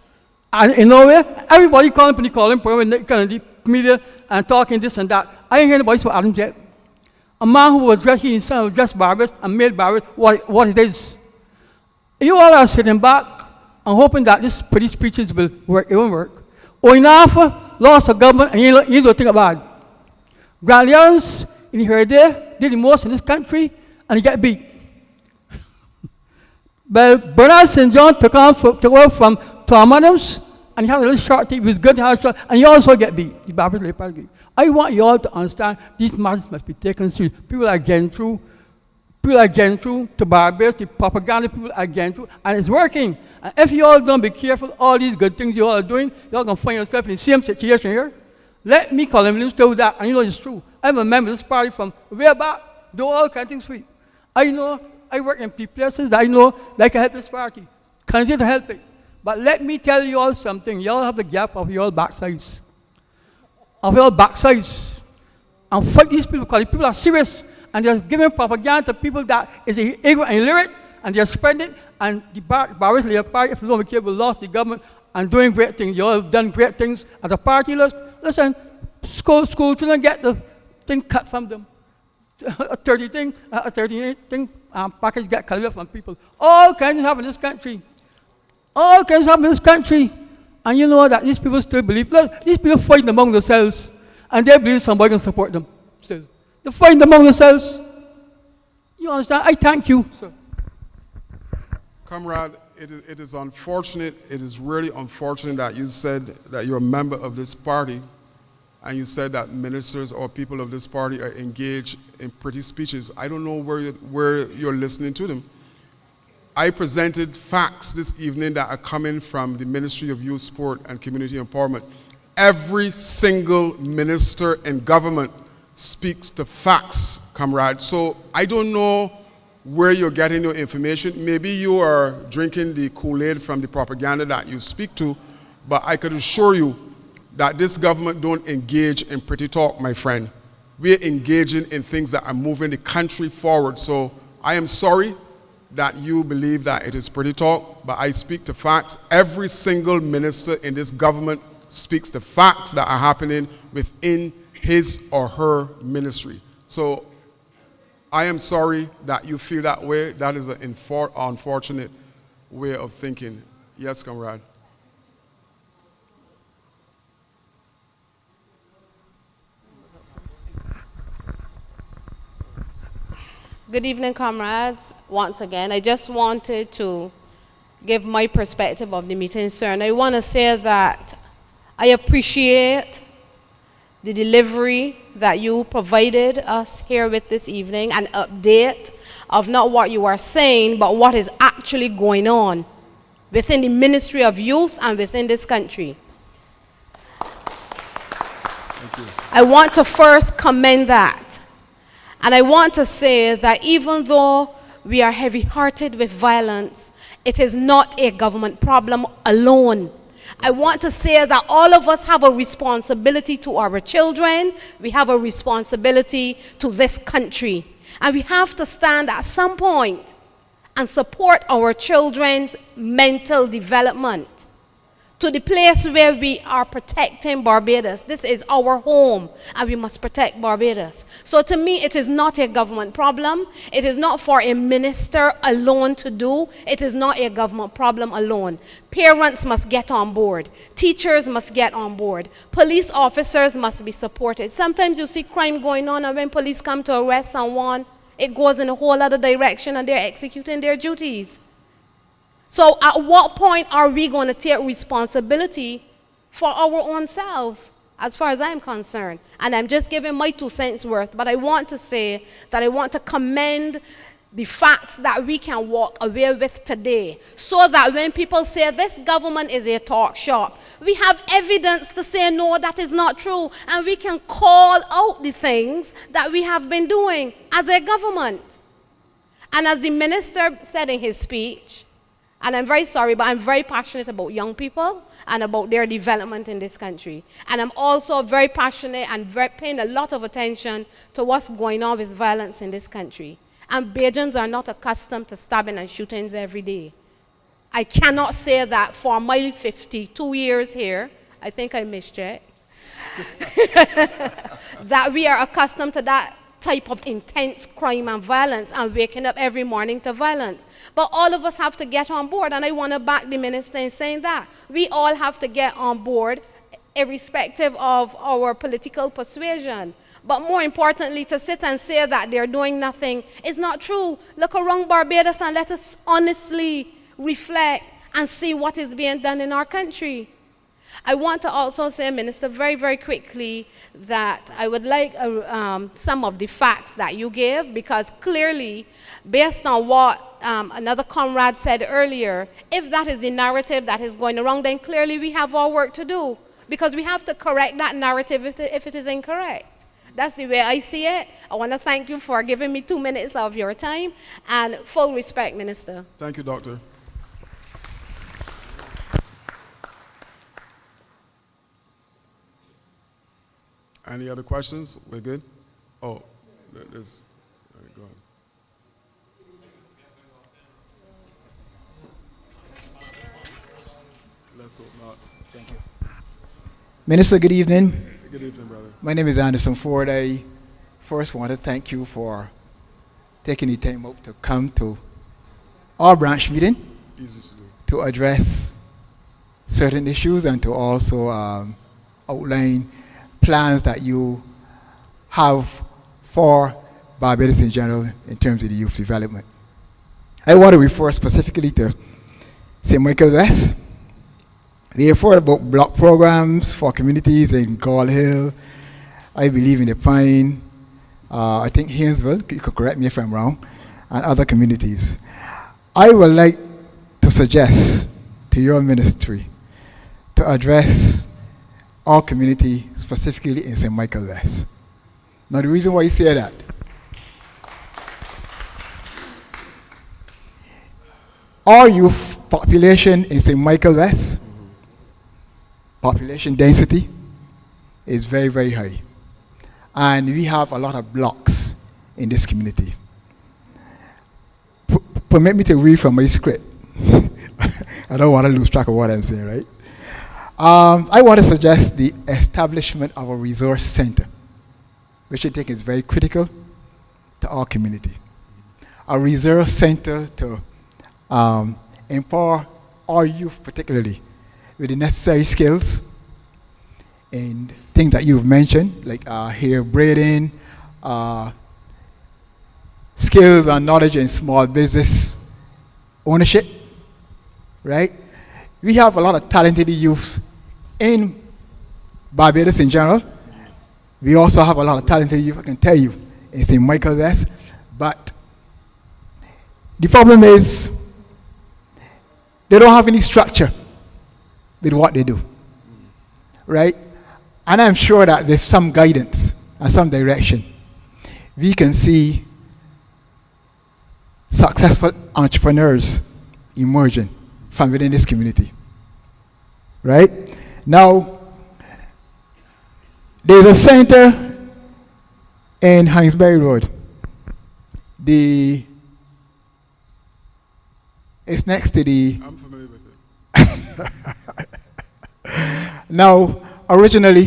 And in nowhere, everybody calling the media and talking this and that. I ain't heard anybody about Adams yet. A man who was dressed Barbados and made Barbados what it is. You all are sitting back and hoping that these pretty speeches will work. It won't work. Oinafa lost a government and you don't think about it. Grantley Adams, in her day, did the most in this country and he got beat. But Bernard St. John took over from Tom Adams and he had a little short team. He was good, and he also get beat. The Barbados Labour Party. I want you all to understand these matters must be taken seriously. People are getting through. People are getting through to Barbados. The propaganda people are getting through, and it's working. And if you all don't be careful, all these good things you all are doing, you all gonna find yourself in the same situation here. Let me call him to that, and you know it's true. I'm a member of this party from way back. Do all kinds of things for you. I know I work in places that I know that can help this party. Continue to help it. But let me tell you all something. You all have the gap of your backsides. Of your backsides. And fight these people because people are serious. And they're giving propaganda to people that is ignorant and illiterate. And they're spreading it. And the Barbados Labour Party, if you don't be careful, lost the government and doing great things. You all have done great things as a party. Listen, school children get the thing cut from them. A 38 thing package get cut away from people. All kinds of happen in this country. All kinds happen in this country. And you know that these people still believe. Look, these people fighting among themselves. And they believe somebody can support them still. They're fighting among themselves. You understand? I thank you, sir. Comrade, it is unfortunate, it is really unfortunate that you said that you're a member of this party and you said that ministers or people of this party are engaged in pretty speeches. I don't know where you're listening to them. I presented facts this evening that are coming from the Ministry of Youth, Sport and Community Empowerment. Every single minister in government speaks to facts, comrade. So I don't know where you're getting your information. Maybe you are drinking the Kool-Aid from the propaganda that you speak to, but I could assure you that this government don't engage in pretty talk, my friend. We're engaging in things that are moving the country forward. So I am sorry that you believe that it is pretty talk, but I speak to facts. Every single minister in this government speaks to facts that are happening within his or her ministry. So I am sorry that you feel that way. That is an unfortunate way of thinking. Yes, comrade. Good evening, comrades. Once again, I just wanted to give my perspective of the meeting, sir. And I want to say that I appreciate the delivery that you provided us here with this evening, an update of not what you are saying, but what is actually going on within the Ministry of Youth and within this country. Thank you. I want to first commend that. And I want to say that even though we are heavy-hearted with violence, it is not a government problem alone. I want to say that all of us have a responsibility to our children. We have a responsibility to this country. And we have to stand at some point and support our children's mental development to the place where we are protecting Barbados. This is our home, and we must protect Barbados. So to me, it is not a government problem. It is not for a minister alone to do. It is not a government problem alone. Parents must get on board. Teachers must get on board. Police officers must be supported. Sometimes you see crime going on, and when police come to arrest someone, it goes in a whole other direction, and they're executing their duties. So at what point are we going to take responsibility for our own selves, as far as I'm concerned? And I'm just giving my 2 cents worth, but I want to say that I want to commend the facts that we can walk away with today, so that when people say this government is a talk shop, we have evidence to say no, that is not true, and we can call out the things that we have been doing as a government. And as the minister said in his speech, and I'm very sorry, but I'm very passionate about young people and about their development in this country. And I'm also very passionate and paying a lot of attention to what's going on with violence in this country. And Bajans are not accustomed to stabbing and shootings every day. I cannot say that for my 52 years here, I think I mischecked, that we are accustomed to that type of intense crime and violence and waking up every morning to violence. But all of us have to get on board, and I want to back the minister in saying that. We all have to get on board, irrespective of our political persuasion. But more importantly, to sit and say that they're doing nothing is not true. Look around Barbados and let us honestly reflect and see what is being done in our country. I want to also say, Minister, very, very quickly, that I would like some of the facts that you gave, because clearly, based on what another comrade said earlier, if that is the narrative that is going around, then clearly we have our work to do, because we have to correct that narrative if it is incorrect. That's the way I see it. I want to thank you for giving me 2 minutes of your time, and full respect, Minister. Thank you, Doctor. Any other questions? We're good? Oh, there's, all right, go ahead. Let's hope not. Thank you. Minister, good evening. Good evening, brother. My name is Anderson Ford. I first want to thank you for taking the time out to come to our branch meeting Easy to do. to address certain issues and to also outline plans that you have for Barbados in general in terms of the youth development. I want to refer specifically to St. Michael West. We have heard about block programs for communities in Gall Hill, I believe in the Pine, I think Haynesville, you could correct me if I'm wrong, and other communities. I would like to suggest to your ministry to address our community, specifically in St. Michael West. Now, the reason why you say that, our youth population in St. Michael West, population density is very, very high. And we have a lot of blocks in this community. Permit me to read from my script. I don't want to lose track of what I'm saying, right? I want to suggest the establishment of a resource center, which I think is very critical to our community. A resource center to empower our youth particularly with the necessary skills and things that you've mentioned, like hair braiding, skills and knowledge in small business ownership, right? We have a lot of talented youths in Barbados in general. We also have a lot of talented youth, I can tell you, in St. Michael West. But the problem is they don't have any structure with what they do, right? And I'm sure that with some guidance and some direction, we can see successful entrepreneurs emerging from within this community, right? Now, there's a center in Hinesbury Road. It's next to the... I'm familiar with it. Now, originally,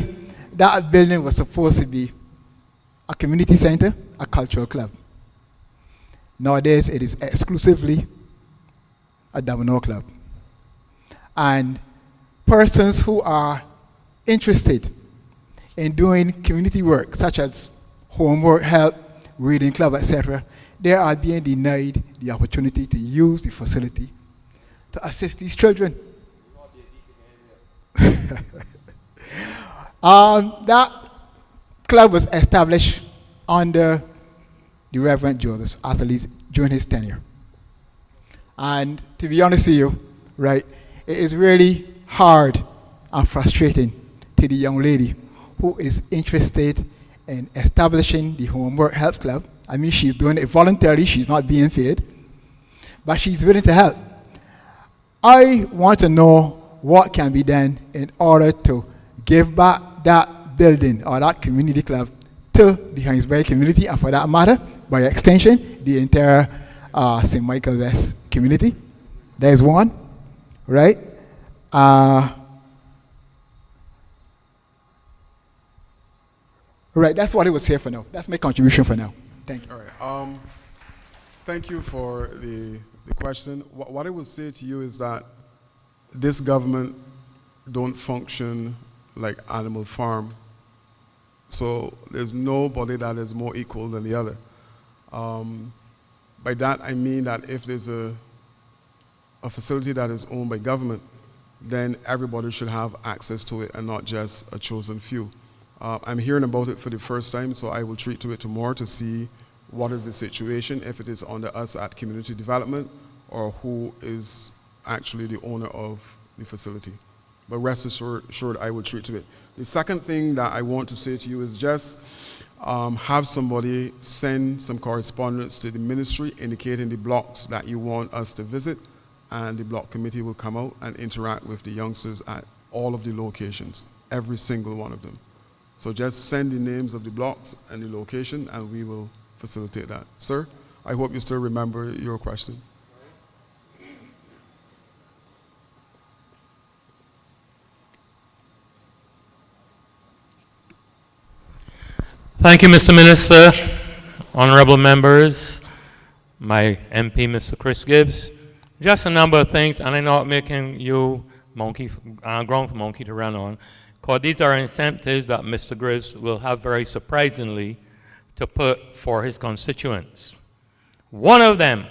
that building was supposed to be a community center, a cultural club. Nowadays, it is exclusively a domino club. And persons who are interested in doing community work, such as homework help, reading club, etc., they are being denied the opportunity to use the facility to assist these children. That club was established under the Reverend Joseph Atherley during his tenure. And to be honest with you, right, it is really hard and frustrating to the young lady who is interested in establishing the Homework Health Club. I mean, she's doing it voluntarily, she's not being paid, but she's willing to help. I want to know what can be done in order to give back that building or that community club to the Hinesbury community, and for that matter, by extension, the entire St. Michael West community. There's one, right? Right, that's what I would say for now. That's my contribution for now. Thank you. All right. Thank you for the question. What I would say to you is that this government don't function like Animal Farm. So there's nobody that is more equal than the other. By that I mean that if there's a facility that is owned by government, then everybody should have access to it and not just a chosen few. I'm hearing about it for the first time, so I will treat to it tomorrow to see what is the situation, if it is under us at community development or who is actually the owner of the facility. But rest assured I will treat to it. The second thing that I want to say to you is just have somebody send some correspondence to the ministry indicating the blocks that you want us to visit, and the block committee will come out and interact with the youngsters at all of the locations, every single one of them. So just send the names of the blocks and the location, and we will facilitate that. Sir, I hope you still remember your question. Thank you, Mr. Minister, honorable members, my MP, Mr. Chris Gibbs. Just a number of things, and I'm not making you ground for monkey to run on, because these are incentives that Mr. Gibbs will have very surprisingly to put for his constituents. One of them,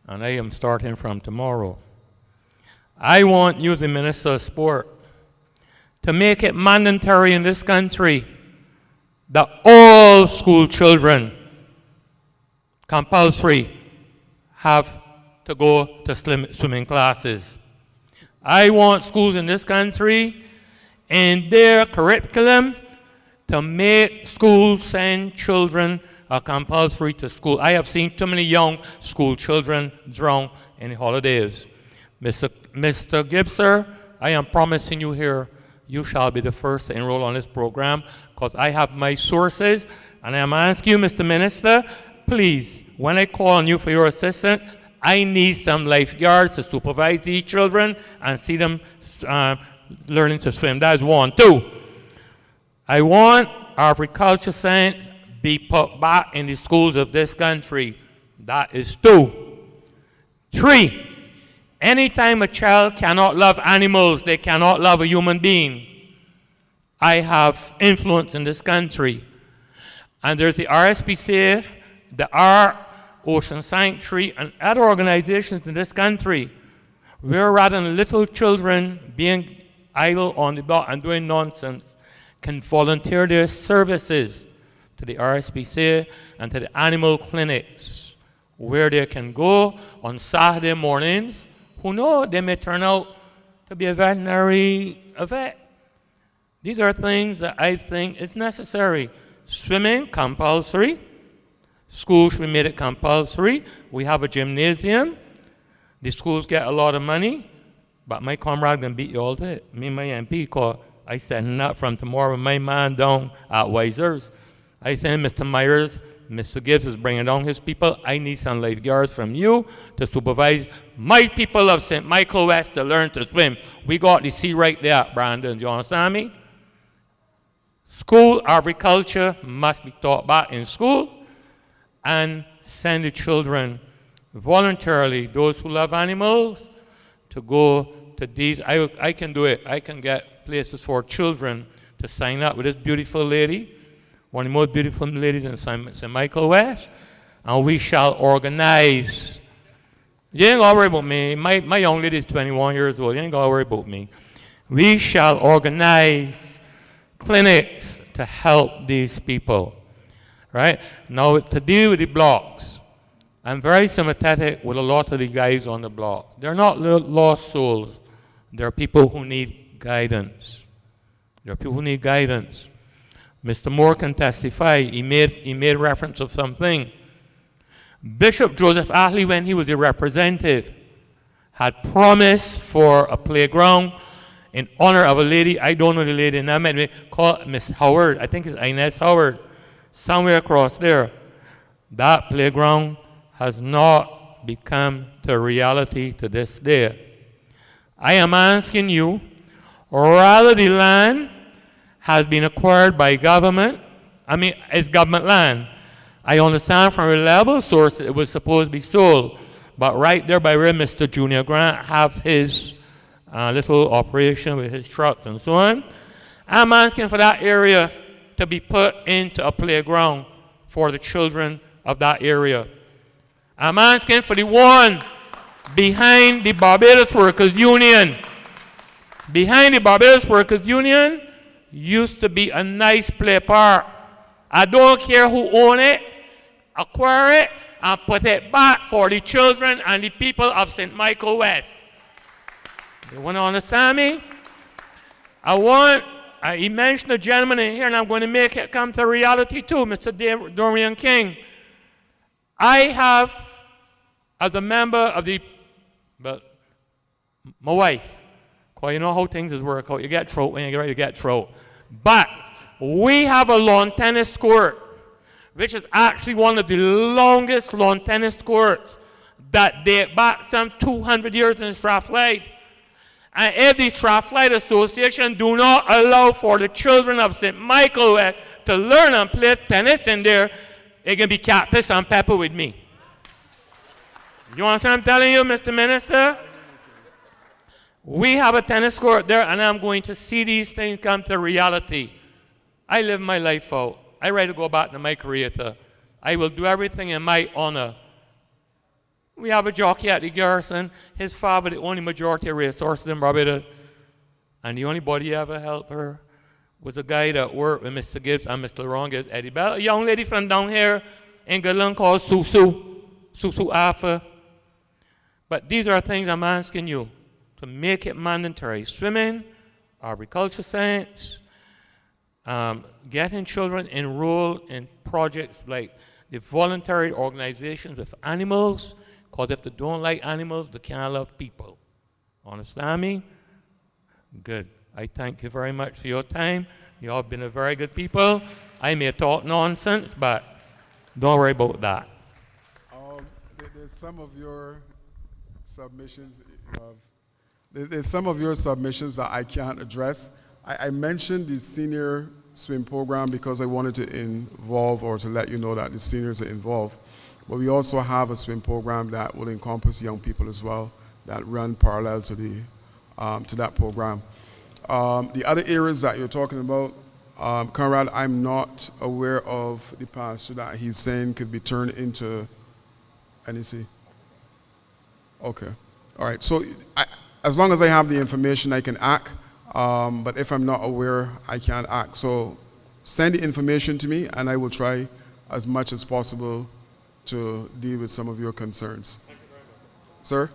and I am starting from tomorrow, I want you, the Minister of Sport, to make it mandatory in this country that all school children, compulsory, have to go to swimming classes. I want schools in this country in their curriculum to make schools send children compulsory to school. I have seen too many young school children drown in the holidays. Mr. Gibbs, sir, I am promising you here, you shall be the first to enroll on this program, because I have my sources, and I am asking you, Mr. Minister, please, when I call on you for your assistance, I need some lifeguards to supervise these children and see them learning to swim. That is one. Two, I want agriculture science be put back in the schools of this country. That is two. Three, anytime a child cannot love animals, they cannot love a human being. I have influence in this country. And there's the RSPCA, the R Ocean Sanctuary, and other organizations in this country where rather than little children being idle on the block and doing nonsense can volunteer their services to the RSPCA and to the animal clinics where they can go on Saturday mornings. Who knows, they may turn out to be a veterinary vet. These are things that I think is necessary. Swimming, compulsory. Schools should be made it compulsory. We have a gymnasium. The schools get a lot of money, but my comrade can beat you all to it. Me and my MP, because I setting up from tomorrow, my man down at Wisers. I said, Mr. Myers, Mr. Gibbs is bringing down his people. I need some lifeguards from you to supervise my people of St. Michael West to learn to swim. We got the sea right there, Brandon. Do you understand me? School agriculture must be taught back in school, and send the children voluntarily, those who love animals, to go to these. I can do it. I can get places for children to sign up with this beautiful lady, one of the most beautiful ladies in St. Michael West, and we shall organize You ain't gotta worry about me. My young lady is 21 years old. You ain't gotta worry about me. We shall organize clinics to help these people. Right? Now, to deal with the blocks, I'm very sympathetic with a lot of the guys on the block. They're not lost souls. They're people who need guidance. There are people who need guidance. Mr. Moore can testify. He made reference of something. Bishop Joseph Atlee, when he was a representative, had promised for a playground in honor of a lady. I don't know the lady name. Called Miss Howard. I think it's Inez Howard. Somewhere across there. That playground has not become to reality to this day. I am asking you, rather the land has been acquired by government, it's government land. I understand from reliable sources it was supposed to be sold, but right there by where Mr. Junior Grant have his little operation with his trucks and so on, I'm asking for that area to be put into a playground for the children of that area. I'm asking for the one behind the Barbados Workers Union. Behind the Barbados Workers Union used to be a nice play park. I don't care who own it, acquire it, and put it back for the children and the people of St. Michael West. You want to understand me? He mentioned a gentleman in here, and I'm going to make it come to reality too, Mr. Dorian King. I have, as a member of my wife, because you know how things work out. You get throat when you get ready to get throat. But we have a lawn tennis court, which is actually one of the longest lawn tennis courts that date back some 200 years in Strathclyde. And if the Strathclyde Association do not allow for the children of St. Michael to learn and play tennis in there, it can be cat piss and pepper with me. You understand what I'm telling you, Mr. Minister? We have a tennis court there, and I'm going to see these things come to reality. I live my life out. I ready to go back to my Creator. I will do everything in my honor. We have a jockey at the Garrison. His father, the only majority of racehorses in Barbados. And the only body ever helped her was a guy that worked with Mr. Gibbs and Mr. Ron Gibbs, Eddie Bell. A young lady from down here in Goodland called Susu Alpha. But these are things I'm asking you to make it mandatory. Swimming, agriculture science, getting children enrolled in projects like the voluntary organizations with animals, because if they don't like animals, they can't love people. Understand me? Good. I thank you very much for your time. You all have been a very good people. I may talk nonsense, but don't worry about that. There's some of your submissions. There's some of your submissions that I can't address. I mentioned the senior swim program because I wanted to involve or to let you know that the seniors are involved. But we also have a swim program that will encompass young people as well that run parallel to that program. The other areas that you're talking about, Conrad, I'm not aware of the pasture that he's saying could be turned into NEC. Okay. All right. So as long as I have the information, I can act. But if I'm not aware, I can't act. So send the information to me, and I will try as much as possible to deal with some of your concerns. Thank you very much. Sir?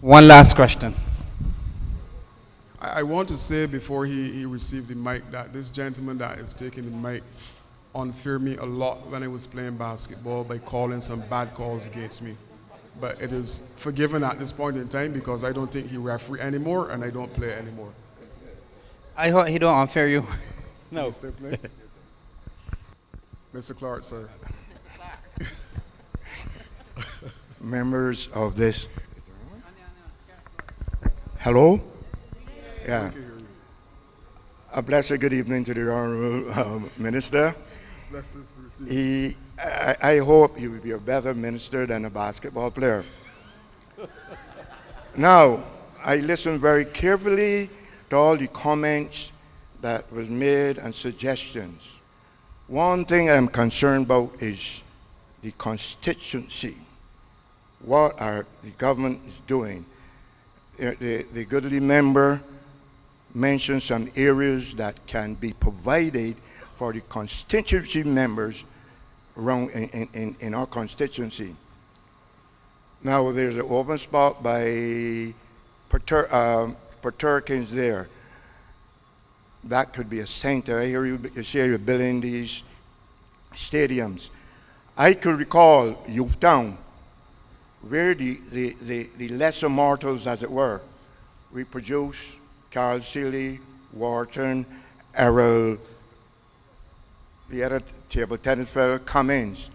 One last question. I want to say before he received the mic that this gentleman that is taking the mic unfair me a lot when I was playing basketball by calling some bad calls against me. But it is forgiven at this point in time because I don't think he referee anymore and I don't play anymore. I hope he don't unfair you. No. Still play? Mr. Clark, sir. Members of this. Hello? Yeah. A blessed good evening to the Honorable Minister. I hope he will be a better minister than a basketball player. Now, I listened very carefully to all the comments that was made and suggestions. One thing I'm concerned about is the constituency. what the government is doing. The goodly member mentioned some areas that can be provided for the constituency members around in our constituency. Now there's an open spot by Perkins there. That could be a center. I hear you say you're building these stadiums. I could recall Youth Town, where the lesser mortals, as it were, we produce Carl Seeley, Wharton, Errol, the other table tennis fellow, Cummins.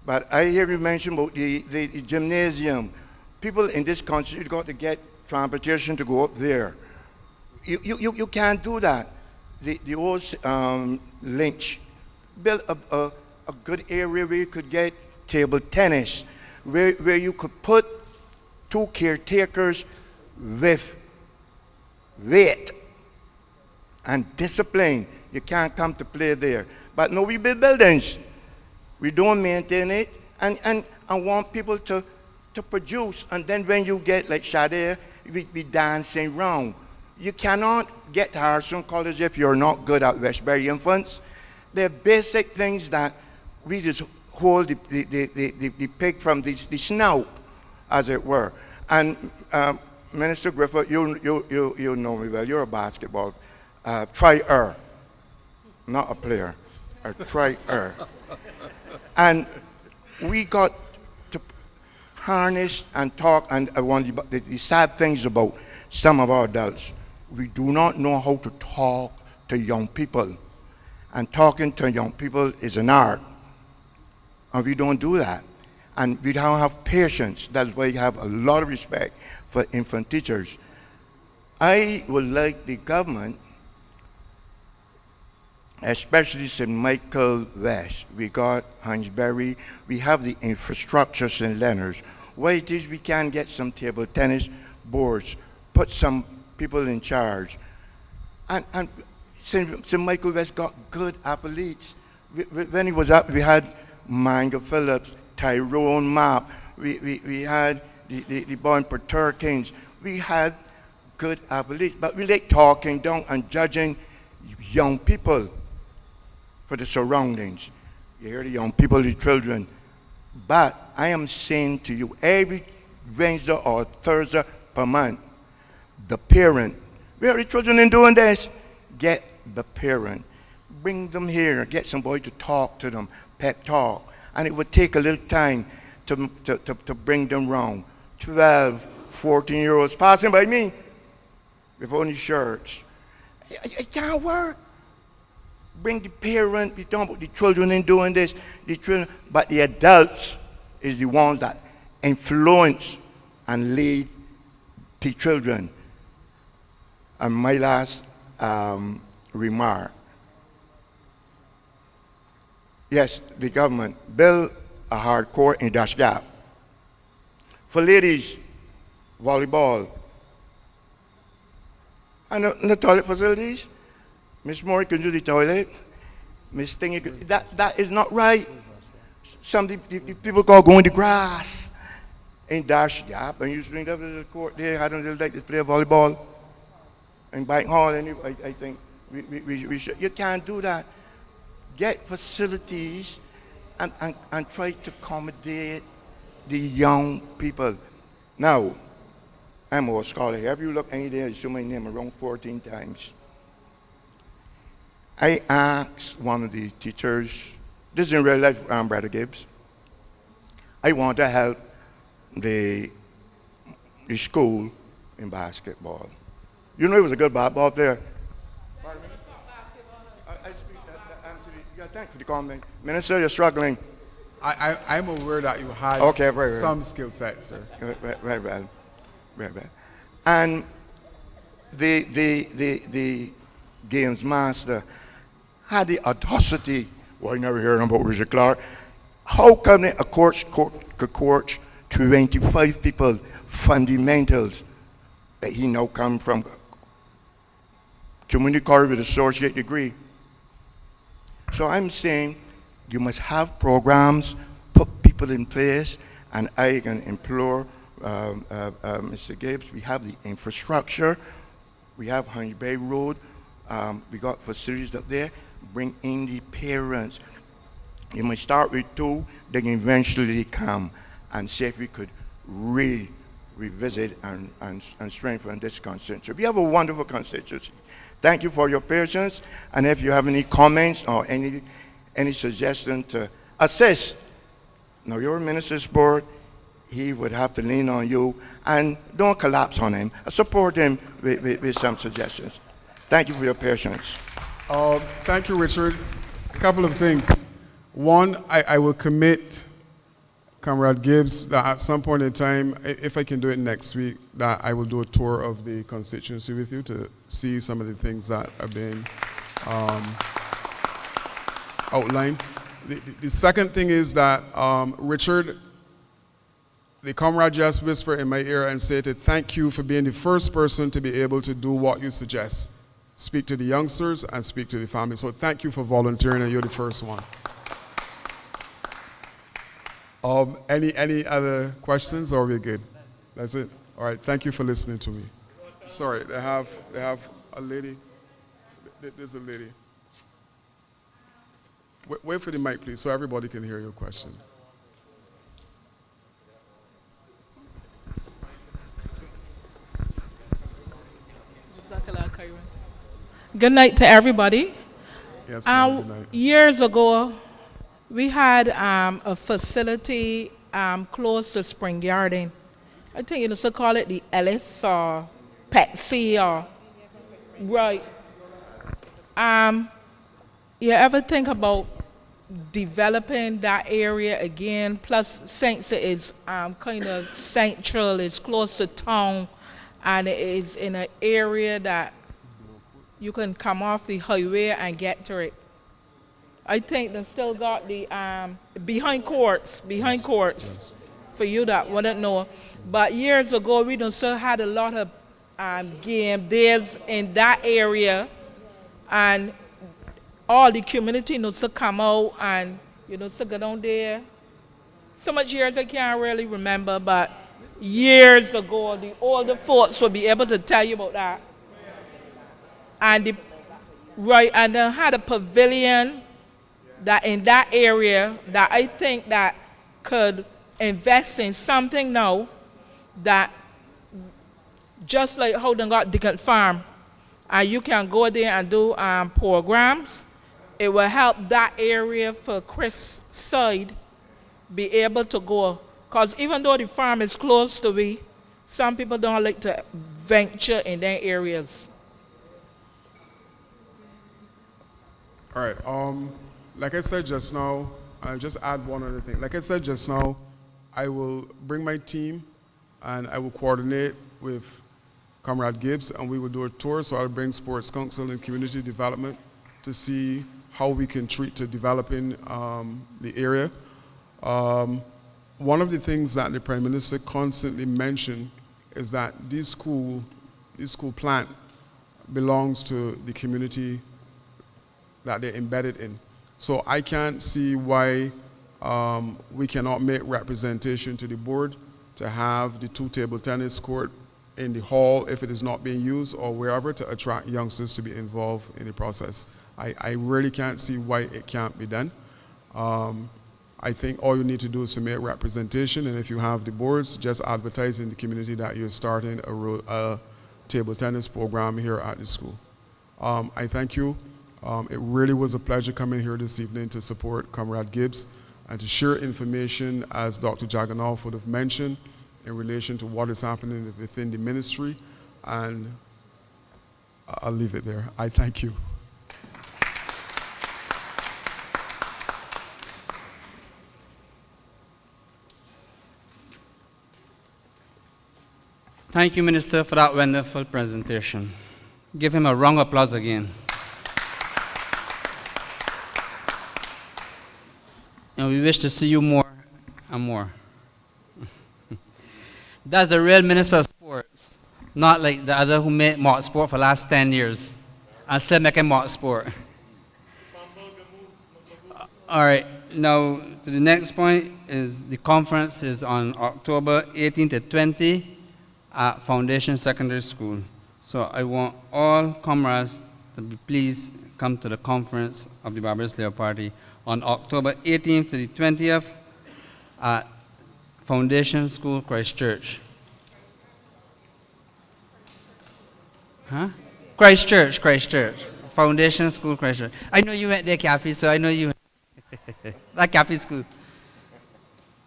But I hear you mention about the gymnasium. People in this country got to get transportation to go up there. You can't do that. The old Lynch built a good area where you could get table tennis, where you could put 2 caretakers with weight and discipline. You can't come to play there. But no, we build buildings. We don't maintain it and want people to produce. And then when you get like Sade, we be dancing around. You cannot get to Harrison College if you're not good at Westbury Infants. They're basic things that we just hold the pig from the snout, as it were. And Minister Griffith, you know me well. You're a basketball trier, not a player, a trier. And we got to harness and talk, and one of the sad things about some of our adults, we do not know how to talk to young people. And talking to young people is an art. And we don't do that. And we don't have patience. That's why I have a lot of respect for infant teachers. I would like the government, especially St. Michael West, we got Hansberry, we have the infrastructures in Leonard. Why it is we can't get some table tennis boards, put some people in charge. And St. Michael West got good athletes. When he was up, we had Manga Phillips, Tyrone Mapp, we had the boy in Perkins. We had good athletes, but we like talking down and judging young people for the surroundings. You hear the young people, the children. But I am saying to you, every Wednesday or Thursday per month, the parent, where are the children in doing this? Get the parent. Bring them here, get somebody to talk to them, pep talk. And it would take a little time to bring them round. 12, 14-year-olds passing by me with only shirts. It can't work. Bring the parent, we talk about the children in doing this, the children, but the adults is the ones that influence and lead the children. And my last remark. Yes, the government built a hard court in Dash Gap. For ladies, volleyball. And the toilet facilities, Miss Mori can do the toilet. Miss Thingy, that is not right. Some the people go in the grass in Dash Gap, and you bring up to the court there. I don't really like to play volleyball. In Bike Hall, and I think we should. You can't do that. Get facilities and try to accommodate the young people. Now, I'm a scholar here. Have you looked any day? I show my name around 14 times. I asked one of the teachers, this is in real life, Brother Gibbs. I want to help the school in basketball. You know he was a good basketball player. Pardon me? I speak thank you for the comment. Minister, you're struggling. I'm aware that you had some skill sets, sir. Very well. Very well. And the games master had the audacity, well, I never heard about Richard Clark. How come a coach could coach 25 people, fundamentals, that he now come from community college with an associate degree? So I'm saying you must have programs, put people in place, And I can implore Mr. Gibbs, we have the infrastructure, we have Honey Bay Road, we got facilities up there, bring in the parents. You might start with 2, then eventually come and see if we could revisit and strengthen this constituency. We have a wonderful constituency. Thank you for your patience, and if you have any comments or any suggestion to assist, now you're a minister's board, he would have to lean on you, and don't collapse on him. Support him with some suggestions. Thank you for your patience. Thank you, Richard. A couple of things. One, I will commit, Comrade Gibbs, that at some point in time, if I can do it next week, that I will do a tour of the constituency with you to see some of the things that are being outlined. The second thing is that, Richard, the comrade just whispered in my ear and said to thank you for being the first person to be able to do what you suggest. Speak to the youngsters and speak to the family. So thank you for volunteering, and you're the first one. Any other questions, or are we good? That's it. All right. Thank you for listening to me. Sorry, they have a lady. There's a lady. Wait for the mic, please, so everybody can hear your question. Good night to everybody. Yes, ma'am, good night. Years ago, we had a facility close to Spring Yarding. I think you used to call it the Ellis or Petsy or right. You ever think about developing that area again? Plus, Saints is kind of central. It's close to town, and it is in an area that you can come off the highway and get to it. I think they still got the behind courts Yes. for you that wouldn't know. But years ago, we done still had a lot of game days in that area, and all the community knows to come out and to go down there. So much years I can't really remember, but years ago, the older folks will be able to tell you about that. And and then had a pavilion that in that area that I think that could invest in something now that just like how they got Dickon Farm, and you can go there and do programs. It will help that area for Chris' side be able to go. Because even though the farm is close to me, some people don't like to venture in their areas. All right. Like I said just now, I'll just add one other thing. Like I said just now, I will bring my team and I will coordinate with Comrade Gibbs, and we will do a tour. So I'll bring Sports Council and Community Development to see how we can treat to developing the area. One of the things that the Prime Minister constantly mentioned is that this school plant belongs to the community that they're embedded in. So I can't see why we cannot make representation to the board to have the 2 table tennis court in the hall if it is not being used or wherever to attract youngsters to be involved in the process. I really can't see why it can't be done. I think all you need to do is to make representation, and if you have the boards, just advertise in the community that you're starting a table tennis program here at the school. I thank you. It really was a pleasure coming here this evening to support Comrade Gibbs and to share information, as Dr. Jaganoff would have mentioned, in relation to what is happening within the ministry, and I'll leave it there. I thank you. Thank you, Minister, for that wonderful presentation. Give him a round of applause again. And we wish to see you more and more. That's the real Minister of Sports, not like the other who made mock sport for the last 10 years and still making mock sport. All right. now to the next point is the conference is on October 18 to 20 at Foundation Secondary School. So I want all comrades to be please come to the conference of the Barbados Labour Party on October 18th to the 20th at Foundation School, Christchurch. Huh? Christchurch. Foundation School, Christchurch. I know you went there, Kathy, so I know you. That Kathy School.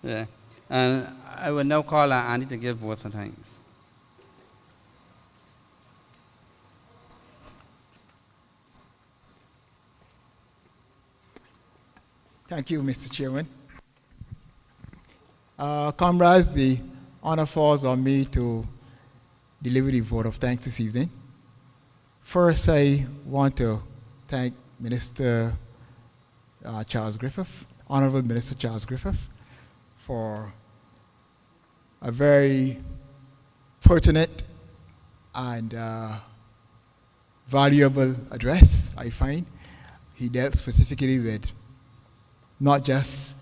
Yeah. And I will now call on Andy to give votes and thanks. Thank you, Mr. Chairman. Comrades, the honor falls on me to deliver the vote of thanks this evening. First, I want to thank Minister Charles Griffith, Honorable Minister Charles Griffith, for a very pertinent and valuable address, I find. He dealt specifically with not just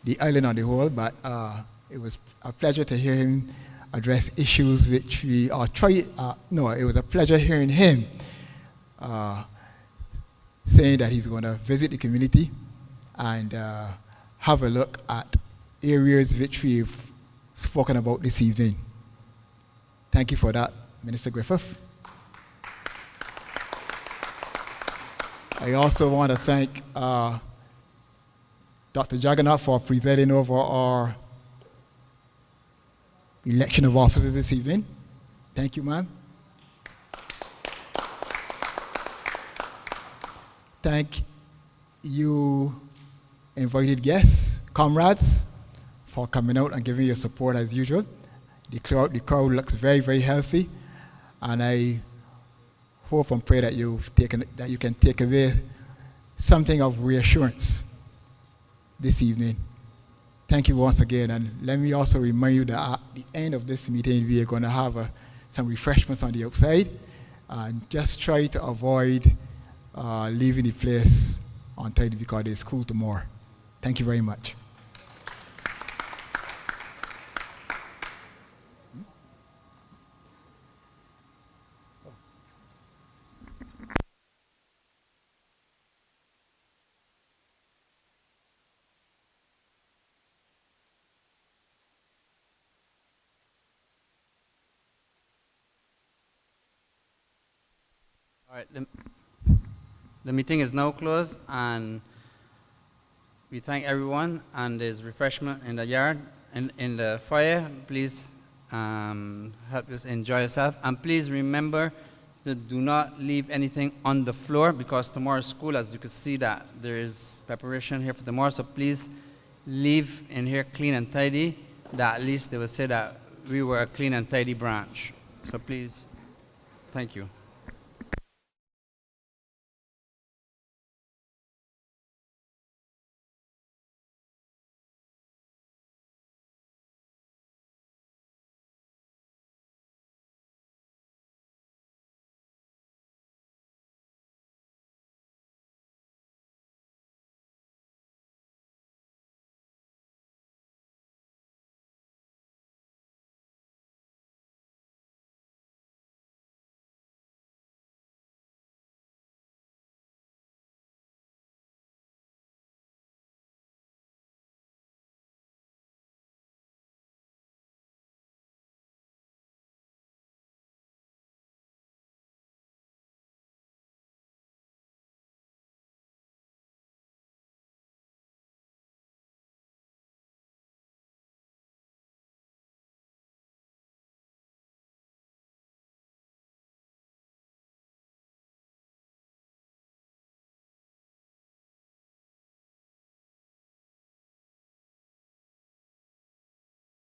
the island on the whole, but it was a pleasure to hear him address issues which we are trying, it was a pleasure hearing him saying that he's going to visit the community and have a look at areas which we've spoken about this evening. Thank you for that, Minister Griffith. I also want to thank Dr. Jagannath for presiding over our election of officers this evening. Thank you, ma'am. Thank you, invited guests, comrades, for coming out and giving your support as usual. The crowd looks very, very healthy, and I hope and pray that you can take away something of reassurance this evening. Thank you once again, and let me also remind you that at the end of this meeting, we are going to have some refreshments on the outside, and just try to avoid leaving the place on time because it's school tomorrow. Thank you very much. All right, the meeting is now closed, and we thank everyone, and there's refreshment in the yard, in the foyer. Please help us enjoy yourself, and please remember to do not leave anything on the floor, because tomorrow's school, as you can see, that there is preparation here for tomorrow, so please leave in here clean and tidy, that at least they will say that we were a clean and tidy branch. So please, thank you.